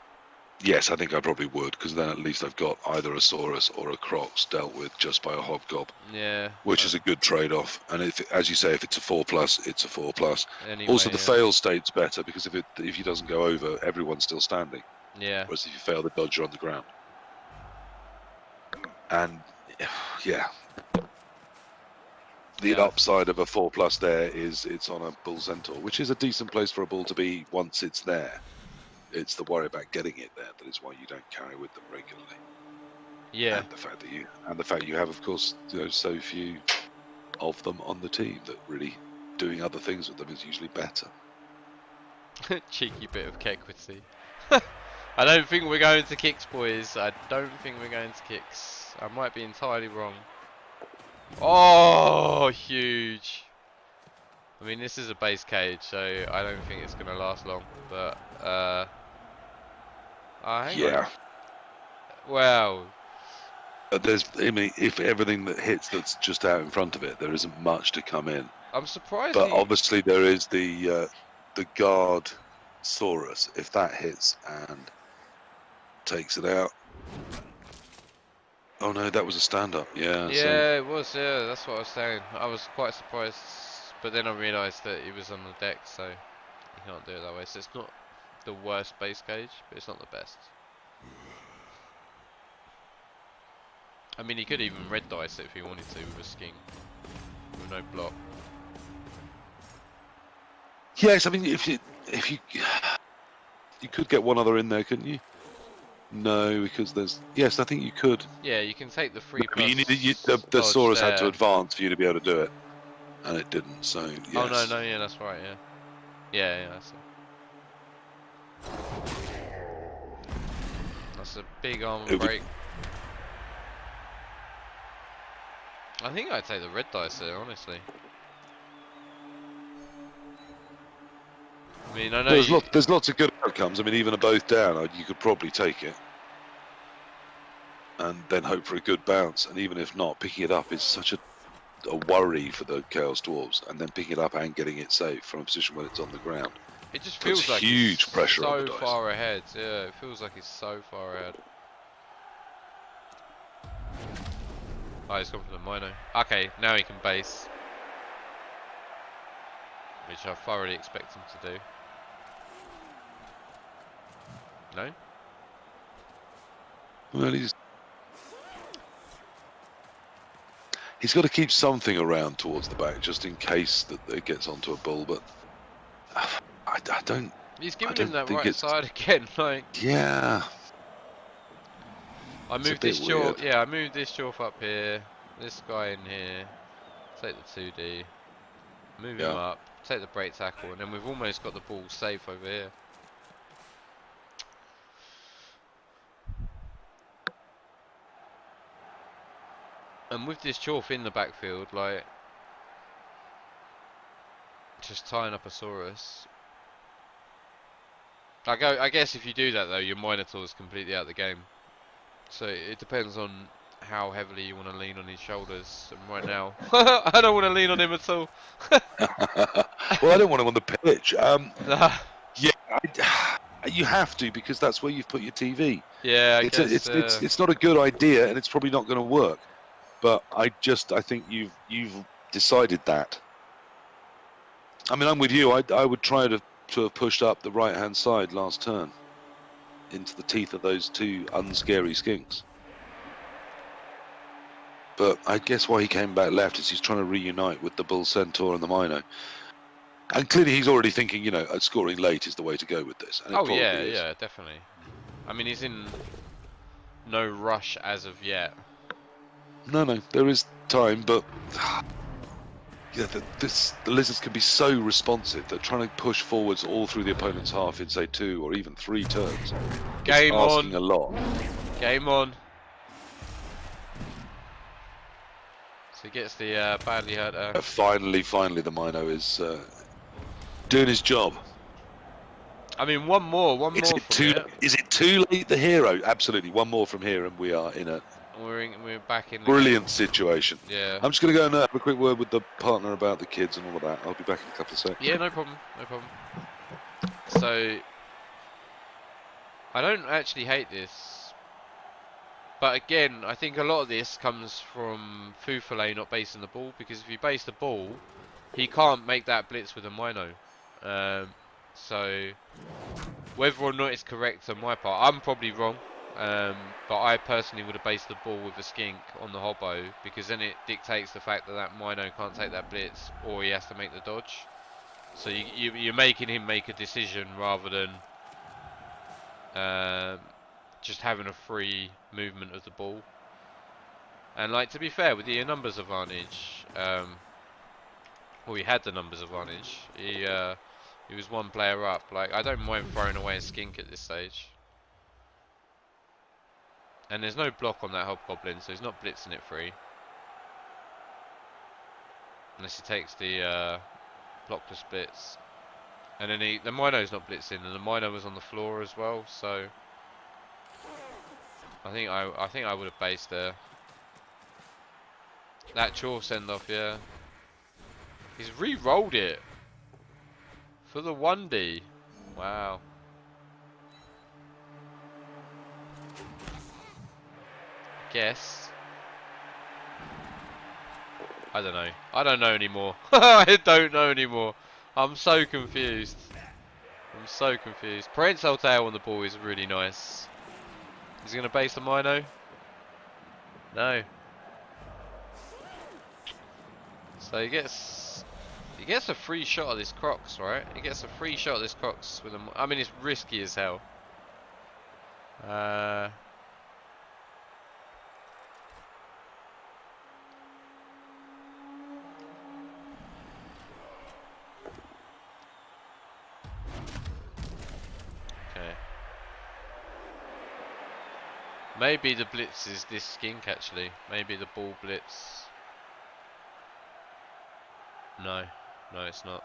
Yes, I think I probably would, because then at least I've got either a Saurus or a Crocs dealt with just by a Hobgob. Yeah. Which is a good trade-off. And if, as you say, if it's a 4+, it's a 4+. Anyway, also, the fail state's better, because if he doesn't go over, everyone's still standing. Yeah. Whereas if you fail the dodge, you're on the ground. And yeah. The upside of a 4+ there is it's on a bull centaur, which is a decent place for a bull to be once it's there. It's the worry about getting it there that is why you don't carry with them regularly. Yeah. And the fact you have, of course, so few of them on the team that really doing other things with them is usually better. Cheeky bit of equity. I don't think we're going to kicks, boys. I don't think we're going to kicks. I might be entirely wrong. Oh, huge. I mean, this is a base cage, so I don't think it's going to last long. But, hang on. Wow. I mean, if everything that hits that's just out in front of it, there isn't much to come in. I'm surprised. But obviously there is the guard Saurus. If that hits and takes it out. Oh no, that was a stand-up. Yeah. Yeah, it was. Yeah, that's what I was saying. I was quite surprised, but then I realised that he was on the deck, so you can't do it that way. So it's not the worst base cage, but it's not the best. I mean, he could even red dice it if he wanted to with a skink with no block. Yes, I mean, if you could get one other in there, couldn't you? No, because there's... Yes, I think you could. Yeah, you can take the 3+. But you need the Saurus had to advance for you to be able to do it, and it didn't. So yes. Oh no, yeah, that's right. Yeah, that's it. That's a big armor break. I think I'd take the red dice there, honestly. I mean, I know there's lots of good outcomes. I mean, even a both down, you could probably take it. And then hope for a good bounce. And even if not, picking it up is such a worry for the Chaos Dwarves. And then picking it up and getting it safe from a position when it's on the ground. It just feels like huge pressure on the dice. So far ahead. Yeah, it feels like he's so far ahead. Oh, he's gone for the mino. Okay, now he can base. Which I thoroughly expect him to do. No? Well, he's got to keep something around towards the back just in case that it gets onto a bull, but I don't... He's giving him that right side again, like... Yeah. I moved this Dwarf, I moved this Dwarf up here, this guy in here, take the 2D, move him up, take the break tackle, and then we've almost got the ball safe over here. And with this Dwarf in the backfield, like, just tying up a Saurus. I guess if you do that though, your Minotaur is completely out of the game. So it depends on how heavily you want to lean on his shoulders. And right now, I don't want to lean on him at all. Well, I don't want him on the pitch. You have to, because that's where you've put your TV. Yeah, I guess, it's not a good idea, and it's probably not going to work. But I think you've decided that. I mean, I'm with you. I would try to have pushed up the right-hand side last turn into the teeth of those two unscary skinks. But I guess why he came back left is he's trying to reunite with the Bull Centaur and the Mino. And clearly he's already thinking, you know, scoring late is the way to go with this. And it probably is. Yeah, definitely. I mean, he's in no rush as of yet. No, there is time, but yeah, the lizards can be so responsive that trying to push forwards all through the opponent's half in, say, 2 or even 3 turns Game is asking on. a lot. Game on. So he gets the badly hurt. Finally, the Mino is doing his job. I mean, one more from here. Is it too late? The hero, absolutely. One more from here, and we are in a We're back in. Brilliant situation. Yeah. I'm just going to go and have a quick word with the partner about the kids and all of that. I'll be back in a couple of seconds. Yeah, no problem. So, I don't actually hate this. But again, I think a lot of this comes from Fufale not basing the ball, because if you base the ball, he can't make that blitz with a Mino. So, whether or not it's correct on my part, I'm probably wrong. But I personally would have based the ball with a skink on the hobbo, because then it dictates the fact that that Mino can't take that blitz, or he has to make the dodge. So you're making him make a decision rather than just having a free movement of the ball. And like, to be fair, with the numbers advantage, well, he had the numbers advantage. He was one player up. Like, I don't mind throwing away a skink at this stage. And there's no block on that hobgoblin, so he's not blitzing it free. Unless he takes the blockless blitz. And then the Mino's not blitzing, and the Mino was on the floor as well, so I think I would have based there. That chore send off, yeah. He's re-rolled it for the 1D. Wow. Guess. I don't know. I don't know anymore. I don't know anymore. I'm so confused. Prehensile tail on the ball is really nice. Is he going to base the Mino? No. So he gets a free shot at this Crocs, right? He gets a free shot at this Crocs with a. I mean, it's risky as hell. Maybe the blitz is this skink actually. Maybe the ball blitz. No, it's not.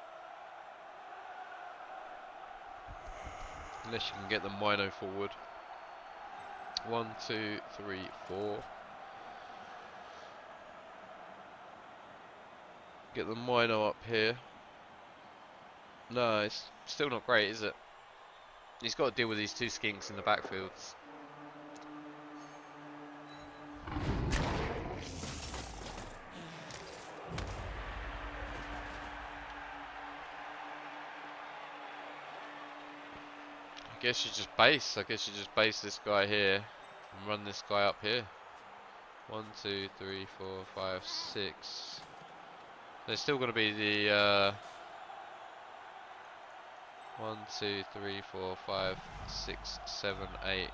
Unless you can get the Mino forward. 1, 2, 3, 4. Get the Mino up here. No, it's still not great, is it? He's got to deal with these two skinks in the backfields. I guess you just base this guy here and run this guy up here. 1, 2, 3, 4, 5, 6. There's still going to be the 1, 2, 3, 4, 5, 6, 7, 8.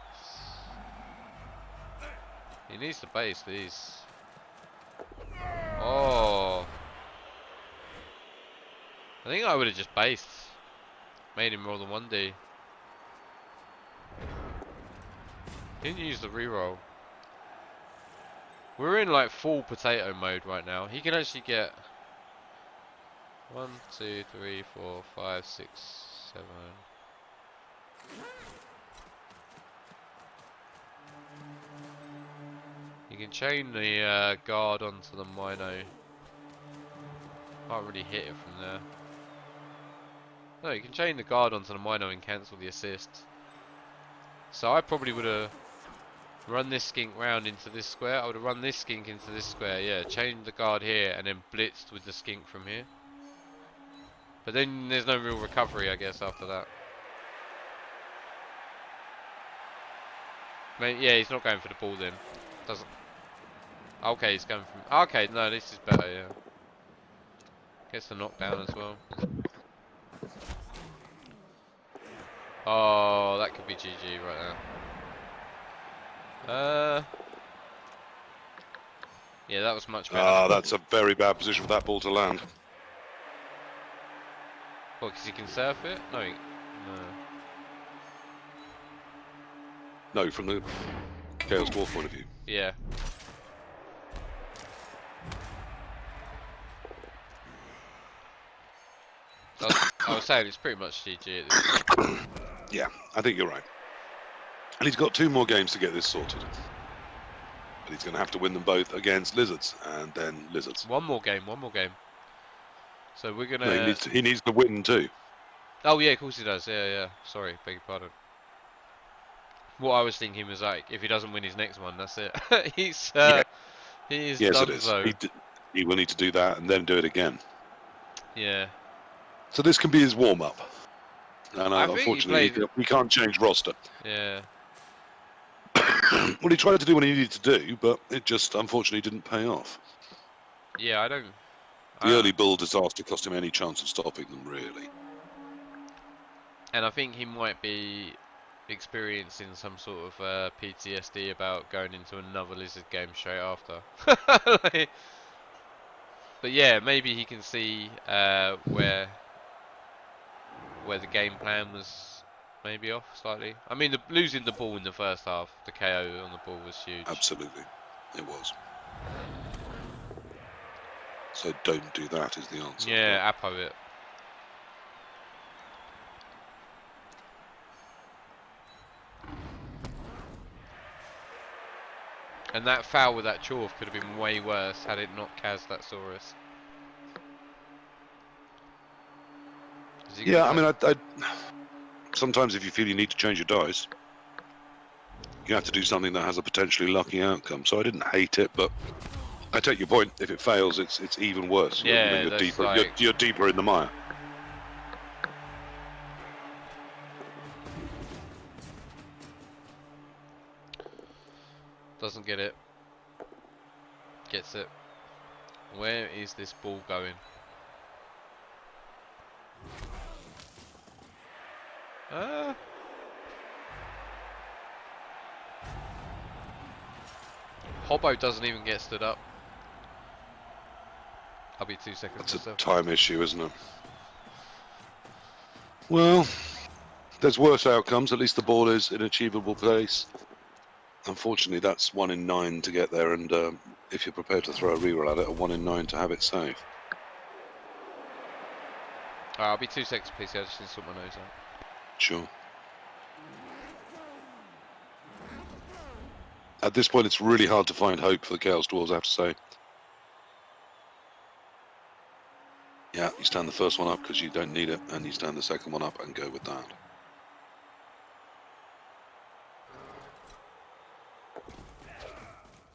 He needs to base these. Oh, I think I would have just based. Made him roll the 1D. Didn't use the reroll. We're in like full potato mode right now. He can actually get 1, 2, 3, 4, 5, 6, 7. You can chain the guard onto the Mino. Can't really hit it from there. No, you can chain the guard onto the Mino and cancel the assist. So I probably would have Run this skink round into this square. I would have run this skink into this square. Yeah, change the guard here and then blitzed with the skink from here. But then there's no real recovery, I guess, after that. Maybe, yeah, he's not going for the ball then. Doesn't. Okay, he's going from. Okay, no, this is better. Yeah. Gets the knockdown as well. Oh, that could be GG right now. Yeah, that was much better. Ah, that's a very bad position for that ball to land. What, because he can surf it? No. No. No, from the Chaos Dwarf point of view. Yeah. I was saying it's pretty much GG at this point. Yeah, I think you're right. And he's got 2 more games to get this sorted. But he's going to have to win them both against Lizards, and then Lizards. One more game. So we're gonna. No, he needs to win too. Oh yeah, of course he does. Yeah, yeah. Sorry, beg your pardon. What I was thinking was like, if he doesn't win his next one, that's it. He's Yeah. he is Yes, done it is. so. He will need to do that and then do it again. Yeah. So this can be his warm-up. And I think unfortunately, we can't change roster. Yeah. Well, he tried to do what he needed to do, but it just unfortunately didn't pay off. Yeah, I don't. The early bull disaster cost him any chance of stopping them, really. And I think he might be experiencing some sort of PTSD about going into another Lizard game straight after. Like, but yeah, maybe he can see where the game plan was maybe off slightly. I mean, losing the ball in the first half, the KO on the ball was huge. Absolutely, it was. So don't do that is the answer. Yeah, Apo it. And that foul with that chorf could have been way worse had it not Kaz that Saurus. Yeah, I mean, I sometimes if you feel you need to change your dice, you have to do something that has a potentially lucky outcome. So I didn't hate it, but I take your point. If it fails, it's even worse. Yeah, you're deeper. like... You're deeper in the mire. Doesn't get it. Gets it. Where is this ball going? Hobbo doesn't even get stood up. I'll be 2 seconds. That's myself. a time issue, isn't it? Well, there's worse outcomes. At least the ball is in achievable place. Unfortunately, that's 1 in 9 to get there, and if you're prepared to throw a reroll at it, a 1 in 9 to have it safe. I'll be 2 seconds, please. I just need to sort my nose out. Sure. At this point, it's really hard to find hope for the Chaos Dwarves, I have to say. Yeah, you stand the first one up because you don't need it, and you stand the second one up and go with that.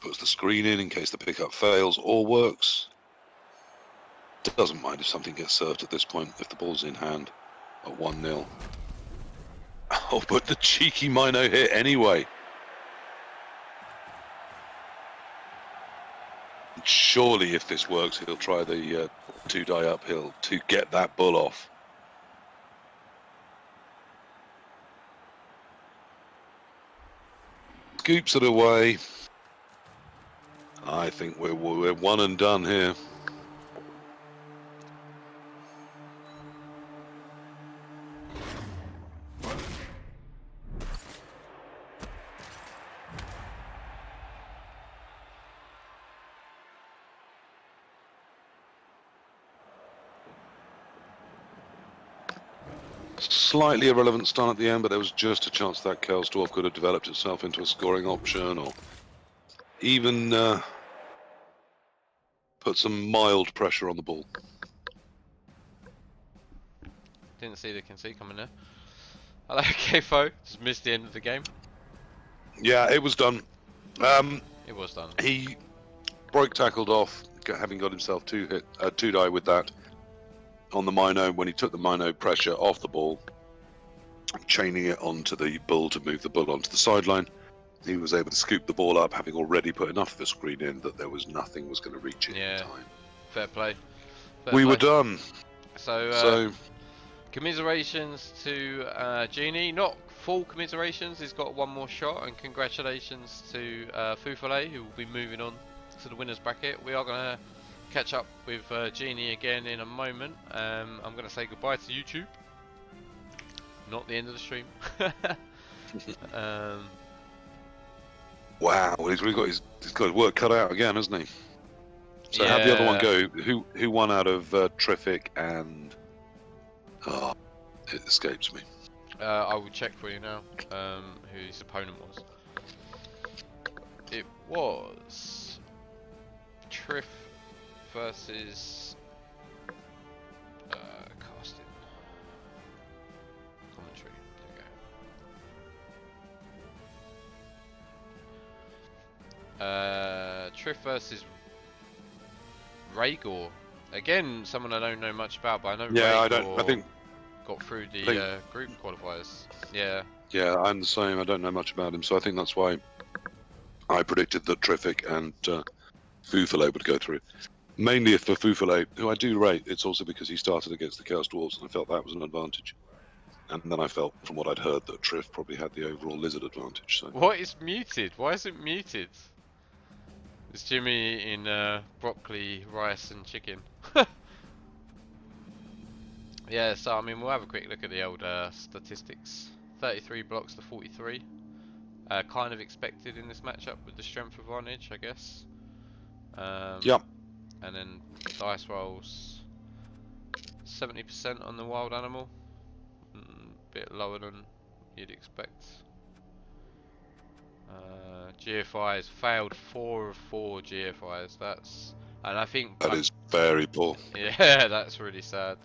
Puts the screen in case the pickup fails or works. Doesn't mind if something gets served at this point, if the ball's in hand at 1-0. Oh, but the cheeky mino hit anyway. Surely if this works, he'll try the 2-die uphill to get that bull off. Scoops it away. I think we're one and done here. Slightly irrelevant stun at the end, but there was just a chance that Chaos Dwarf could have developed itself into a scoring option, or even put some mild pressure on the ball. Didn't see the concede coming there. I like KFO. Just missed the end of the game. Yeah, it was done. It was done. He broke tackled off, having got himself two die with that on the mino. When he took the mino pressure off the ball, chaining it onto the bull to move the bull onto the sideline, he was able to scoop the ball up, having already put enough of a screen in that there was nothing was going to reach it in time. Fair play. We were done. So, commiserations to Genie. Not full commiserations. He's got one more shot, and congratulations to Fufale, who will be moving on to the winners bracket. We are going to catch up with Genie again in a moment. I'm going to say goodbye to YouTube. Not the end of the stream. Wow, he's really got his work cut out again, hasn't he? So how'd the other one go? Who won out of Terrific and... Oh, it escapes me. I will check for you now who his opponent was. It was Triff versus casting commentary. There you go. Triff versus Regor. Again, someone I don't know much about, but I know Regor I think got through the group qualifiers. Yeah. Yeah, I'm the same. I don't know much about him, so I think that's why I predicted that Terrific and Fufale would go through. Mainly for Fufale, who I do rate, it's also because he started against the Chaos Dwarves, and I felt that was an advantage. And then I felt, from what I'd heard, that Triff probably had the overall lizard advantage. So. What is muted? Why is it muted? It's Jimmy in broccoli, rice, and chicken. Yeah, so I mean, we'll have a quick look at the old statistics. 33 blocks to 43. Kind of expected in this matchup with the strength advantage, I guess. Yep. And then dice rolls. 70% on the wild animal. Bit lower than you'd expect. GFIs failed 4 of 4 GFIs. And I think that is very poor. Yeah, that's really sad.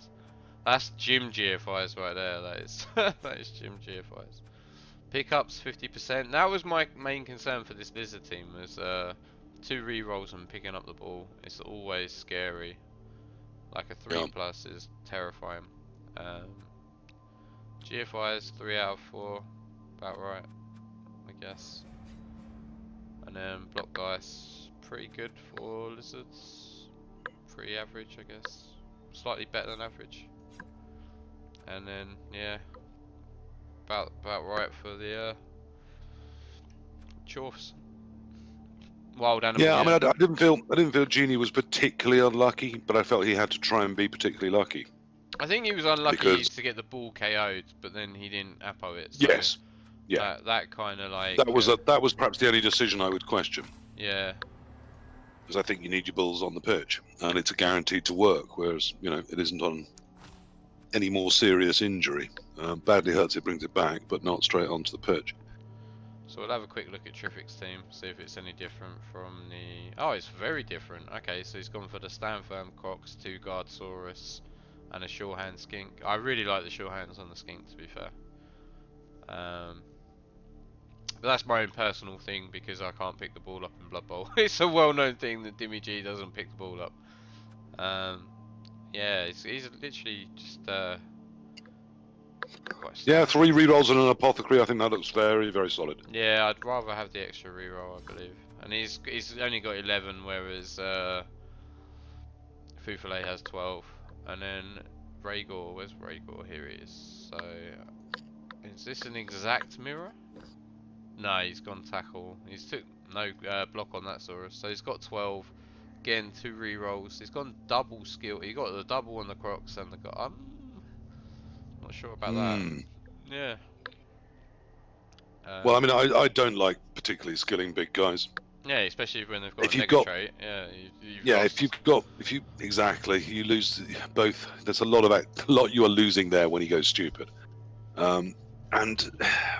That's gym GFIs right there. That is that is gym GFIs. Pickups 50%. That was my main concern for this lizard team. Was 2 rerolls and picking up the ball. It's always scary. Like a 3+ is terrifying. GFIs 3 out of 4, about right, I guess. And then block dice, pretty good for lizards. Pretty average, I guess. Slightly better than average. And then yeah, about right for the chorfs. Wild animal. Yeah, I mean, I didn't feel Genie was particularly unlucky, but I felt he had to try and be particularly lucky. I think he was unlucky to get the ball KO'd, but then he didn't appo it. So yes. Yeah. That kind of like. That was perhaps the only decision I would question. Yeah. Because I think you need your bulls on the pitch, and it's a guaranteed to work. Whereas it isn't on any more serious injury. Badly hurts it, brings it back, but not straight onto the pitch. So we'll have a quick look at Terrific's team, see if it's any different from the. Oh, it's very different. Okay, so he's gone for the stand firm Crocs, 2 guard Saurus, and a sure hand skink. I really like the sure hands on the skink, to be fair. But that's my own personal thing because I can't pick the ball up in Blood Bowl. It's a well-known thing that Dimmy G doesn't pick the ball up. Yeah, he's literally just. Yeah, 3 rerolls and an apothecary. I think that looks very, very solid. Yeah, I'd rather have the extra reroll, I believe. And he's only got 11, whereas Fufale has 12. And then Regor, where's Regor? Here he is. So, is this an exact mirror? No, he's gone tackle. He's took no block on that Saurus. So he's got 12. Again, 2 rerolls. He's gone double skill. He got the double on the Crocs and the. I'm not sure about that. Yeah. Well, I mean, I don't like particularly skilling big guys. Yeah, especially when they've got a negative trait. Yeah, exactly, you lose both. There's a lot you are losing there when he goes stupid. And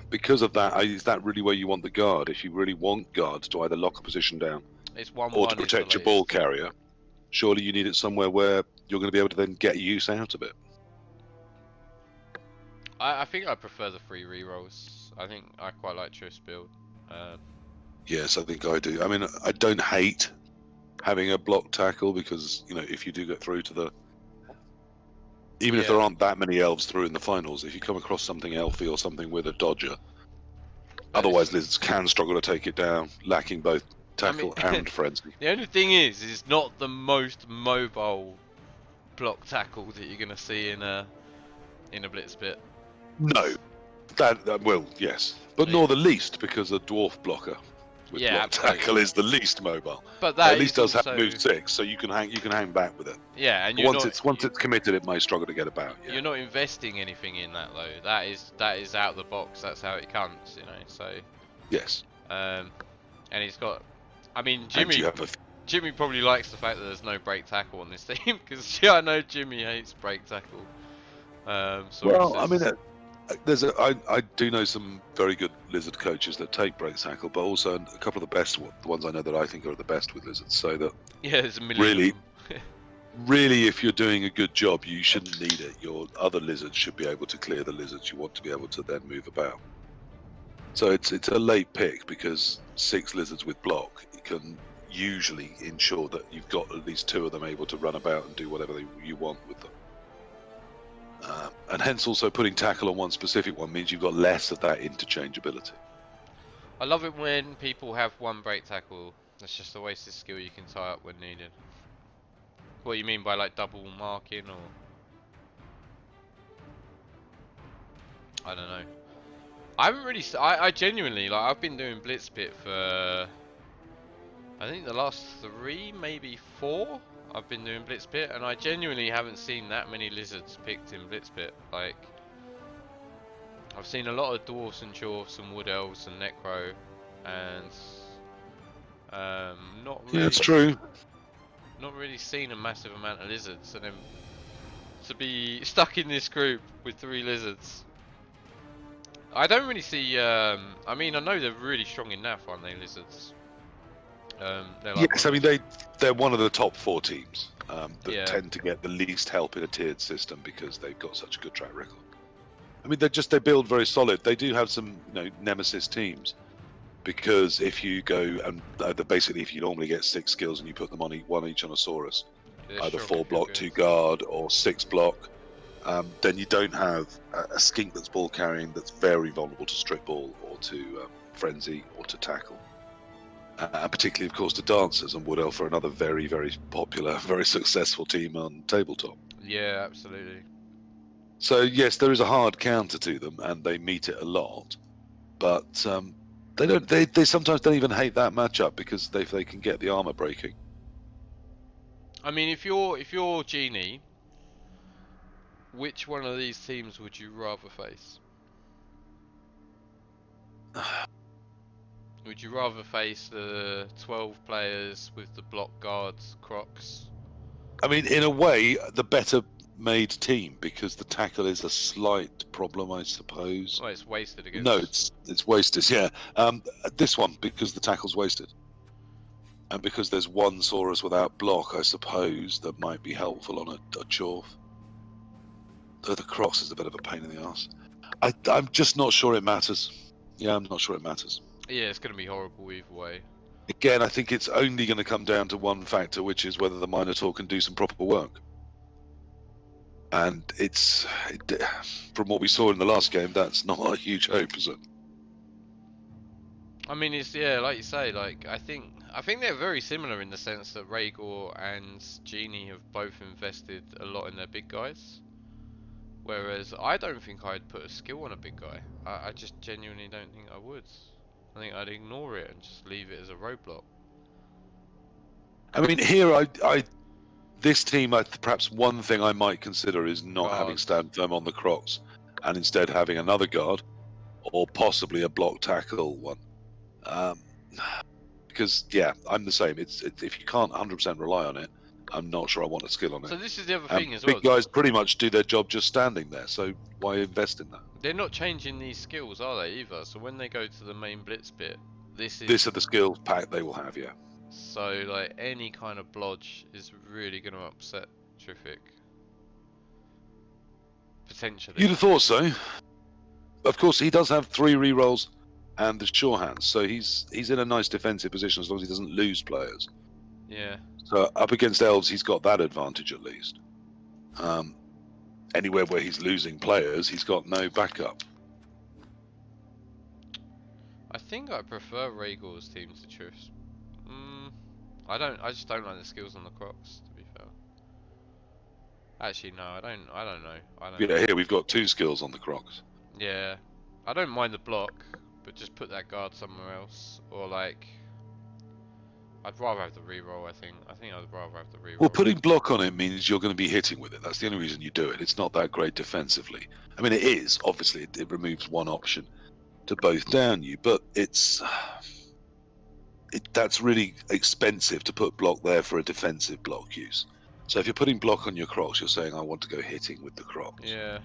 because of that, is that really where you want the guard? If you really want guards to either lock a position down or to protect your ball carrier, surely you need it somewhere where you're going to be able to then get use out of it. I think I prefer the 3 rerolls. I think I quite like Triff's build. Yes, I think I do. I mean, I don't hate having a block tackle because, you know, if you do get through to the... Even if Yeah. there aren't that many elves through in the finals, if you come across something elfy or something with a dodger, That otherwise is, lizards can struggle to take it down, lacking both I mean, tackle and frenzy. the only thing is it's not the most mobile block tackle that you're gonna see in a BlitzPit. No, that will, yes. But Like, nor the least, because a dwarf blocker with yeah, block tackle absolutely. is the least mobile. But It at that least is does have also, move 6, so you can hang back with it. yeah, and But once it's committed, it may struggle to get about. Yeah. you're not investing anything in that though. That is out of the box. That's how it comes, you know. So, Yes. and he's got, I mean, And you have a... Jimmy probably likes the fact that there's no break tackle on this team because yeah, I know Jimmy hates break tackle. Well, I mean, Sauruses. I do know some very good lizard coaches that take break tackle, but also a couple of the ones I know that I think are the best with lizards. So that Yeah, there's a million. really, Of them. really, if you're doing a good job, you shouldn't need it. Your other lizards should be able to clear the lizards you want to be able to then move about. So it's a late pick because 6 lizards with block can usually ensure that you've got at least 2 of them able to run about and do whatever you want with them. And hence also putting tackle on one specific one means you've got less of that interchangeability. I love it when people have one break tackle. That's just a wasted skill you can tie up when needed. What you mean by like double marking or? I don't know. I haven't really. I genuinely like. I've been doing BlitzPit for. I think the last 3, maybe 4. I've been doing BlitzPit, and I genuinely haven't seen that many lizards picked in BlitzPit. Like, I've seen a lot of dwarfs and chorfs and wood elves and necro, and not really. Yeah, it's true. Not really seen a massive amount of lizards, and then to be stuck in this group with 3 lizards. I don't really see. I mean, I know they're really strong in NAF, aren't they, lizards? They're like Yes, I mean they're one of the top 4 teams that Yeah. tend to get the least help in a tiered system because they've got such a good track record. I mean they build very solid. They do have some nemesis teams because if you go and basically if you normally get 6 skills and you put them on one each on a Saurus, they're either strong 4 if you're block, good. 2 guard, or 6 block, then you don't have a skink that's ball carrying that's very vulnerable to strip ball or to frenzy or to tackle. And particularly, of course, to dancers, and Wood Elf are another very, very popular, very successful team on tabletop. Yeah, absolutely. So yes, there is a hard counter to them, and they meet it a lot. But they don't. They sometimes don't even hate that matchup because they can get the armor breaking. I mean, if you're Genie, which one of these teams would you rather face? Would you rather face the 12 players with the block guards, crocs? I mean, in a way, the better made team because the tackle is a slight problem, I suppose. Well, it's wasted against. No, it's wasted. Yeah, this one because the tackle's wasted, and because there's one Saurus without block, I suppose that might be helpful on a chorf. Though the cross is a bit of a pain in the ass. I'm just not sure it matters. Yeah, I'm not sure it matters. Yeah, it's going to be horrible either way. Again, I think it's only going to come down to one factor, which is whether the Minotaur can do some proper work. And from what we saw in the last game, that's not a huge hope, is it? I mean, it's like you say. Like I think they're very similar in the sense that Regor and Genie have both invested a lot in their big guys. Whereas I don't think I'd put a skill on a big guy. I just genuinely don't think I would. I think I'd ignore it and just leave it as a roadblock. I mean, here, this team, perhaps one thing I might consider is not having stand firm on the crocs, and instead having another guard, or possibly a block tackle one. Because yeah, I'm the same. It's if you can't 100% rely on it, I'm not sure I want a skill on it. So this is the other thing as well. Big guys pretty much do their job just standing there, so why invest in that? They're not changing these skills, are they, either? So when they go to the main BlitzPit, this are the skill pack they will have, yeah. So like any kind of blodge is really going to upset Terrific. Potentially. You'd have thought so. Of course, he does have 3 rerolls and the sure hands. So he's in a nice defensive position as long as he doesn't lose players. Yeah. So up against elves, he's got that advantage at least. Anywhere where he's losing players, he's got no backup. I think I prefer Regor's team to Truth's. I just don't like the skills on the Crocs, to be fair. Actually, no, I don't know. Yeah, here we've got 2 skills on the Crocs. Yeah, I don't mind the block, but just put that guard somewhere else, or like, I'd rather have the reroll. I think I'd rather have the reroll. Well, putting block on it means you're going to be hitting with it. That's the only reason you do it. It's not that great defensively. I mean, it is obviously it removes one option to both down you, but that's really expensive to put block there for a defensive block use. So if you're putting block on your Crocs, you're saying I want to go hitting with the Crocs. Yeah.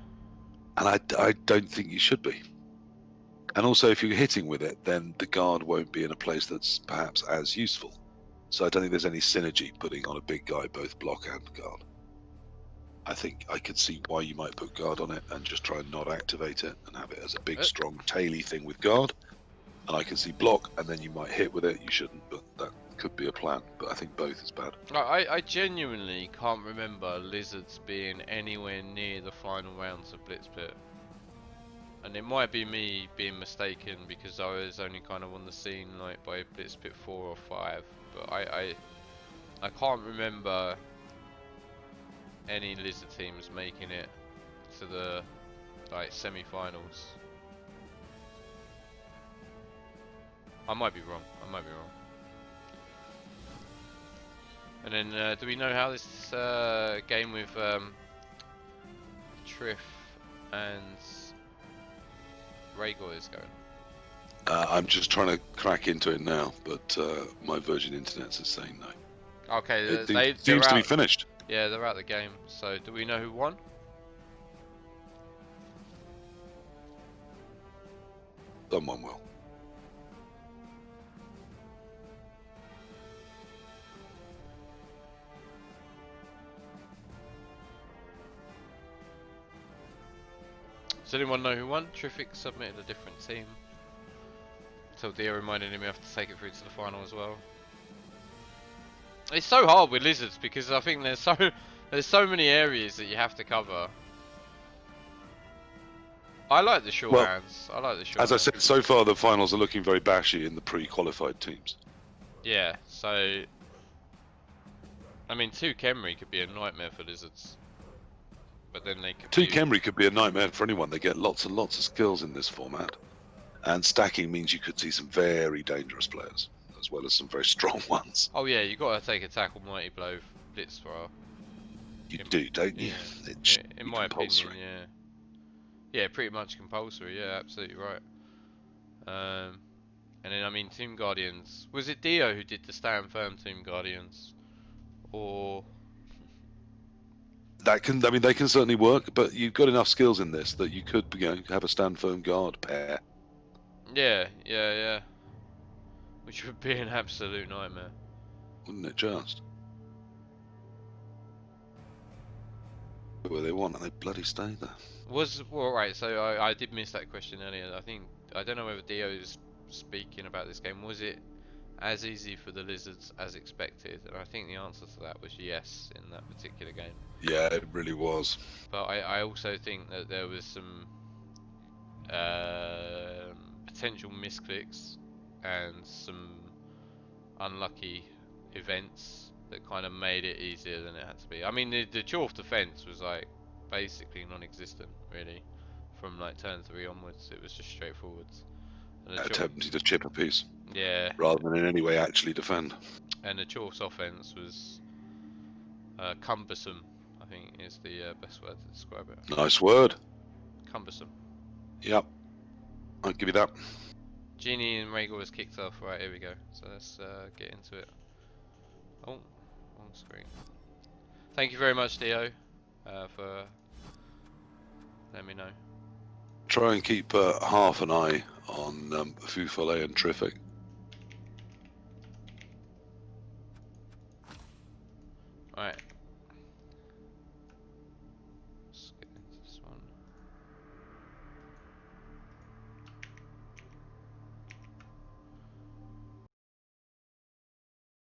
And I don't think you should be. And also, if you're hitting with it, then the guard won't be in a place that's perhaps as useful. So I don't think there's any synergy putting on a big guy both block and guard. I think I could see why you might put guard on it and just try and not activate it and have it as a big, strong, taily thing with guard. And I can see block, and then you might hit with it. You shouldn't, but that could be a plan. But I think both is bad. I genuinely can't remember lizards being anywhere near the final rounds of BlitzPit. And it might be me being mistaken because I was only kind of on the scene like by BlitzPit 4 or 5. But I can't remember any lizard teams making it to the like semi-finals. I might be wrong. And then, do we know how this game with Triff and Regor is going? I'm just trying to crack into it now, but my Virgin Internet's is saying no. Okay, it seems to be finished. Yeah, they're out the game. So, do we know who won? Someone will. Does anyone know who won? Triffic submitted a different team. So Dia reminded him we have to take it through to the final as well. It's so hard with lizards because I think there's so many areas that you have to cover. I like the short hands. As I said, so far the finals are looking very bashy in the pre-qualified teams. Yeah, so I mean 2 Khemri could be a nightmare for lizards. But then they could 2 Khemri could be a nightmare for anyone. They get lots and lots of skills in this format. And stacking means you could see some very dangerous players, as well as some very strong ones. Oh yeah, you got to take a tackle, mighty blow, blitz thrower. You do, don't you? Yeah, in my opinion, yeah. Yeah, pretty much compulsory. Yeah, absolutely right. And then I mean, Tomb Guardians. Was it Dio who did the stand firm Tomb Guardians, or? They can certainly work, but you've got enough skills in this that you could, have a stand firm guard pair. Yeah. Which would be an absolute nightmare. Wouldn't it just? Where they want and they bloody stay there. Right, so I did miss that question earlier. I don't know whether Dio is speaking about this game. Was it as easy for the lizards as expected? And I think the answer to that was yes in that particular game. Yeah, it really was. But I also think that there was some potential misclicks and some unlucky events that kind of made it easier than it had to be. I mean, the chorf defense was like basically non-existent, really, from like turn 3 onwards. It was just straightforward. Attempting to chip a piece. Yeah. Rather than in any way actually defend. And the chorf's offense was cumbersome, I think is the best word to describe it. Nice word. Cumbersome. Yep. I'll give you that. Genie and Regor was kicked off. Right, here we go. So let's get into it. Oh, wrong screen. Thank you very much, Dio, for letting me know. Try and keep half an eye on Fufale and Triffic. Alright,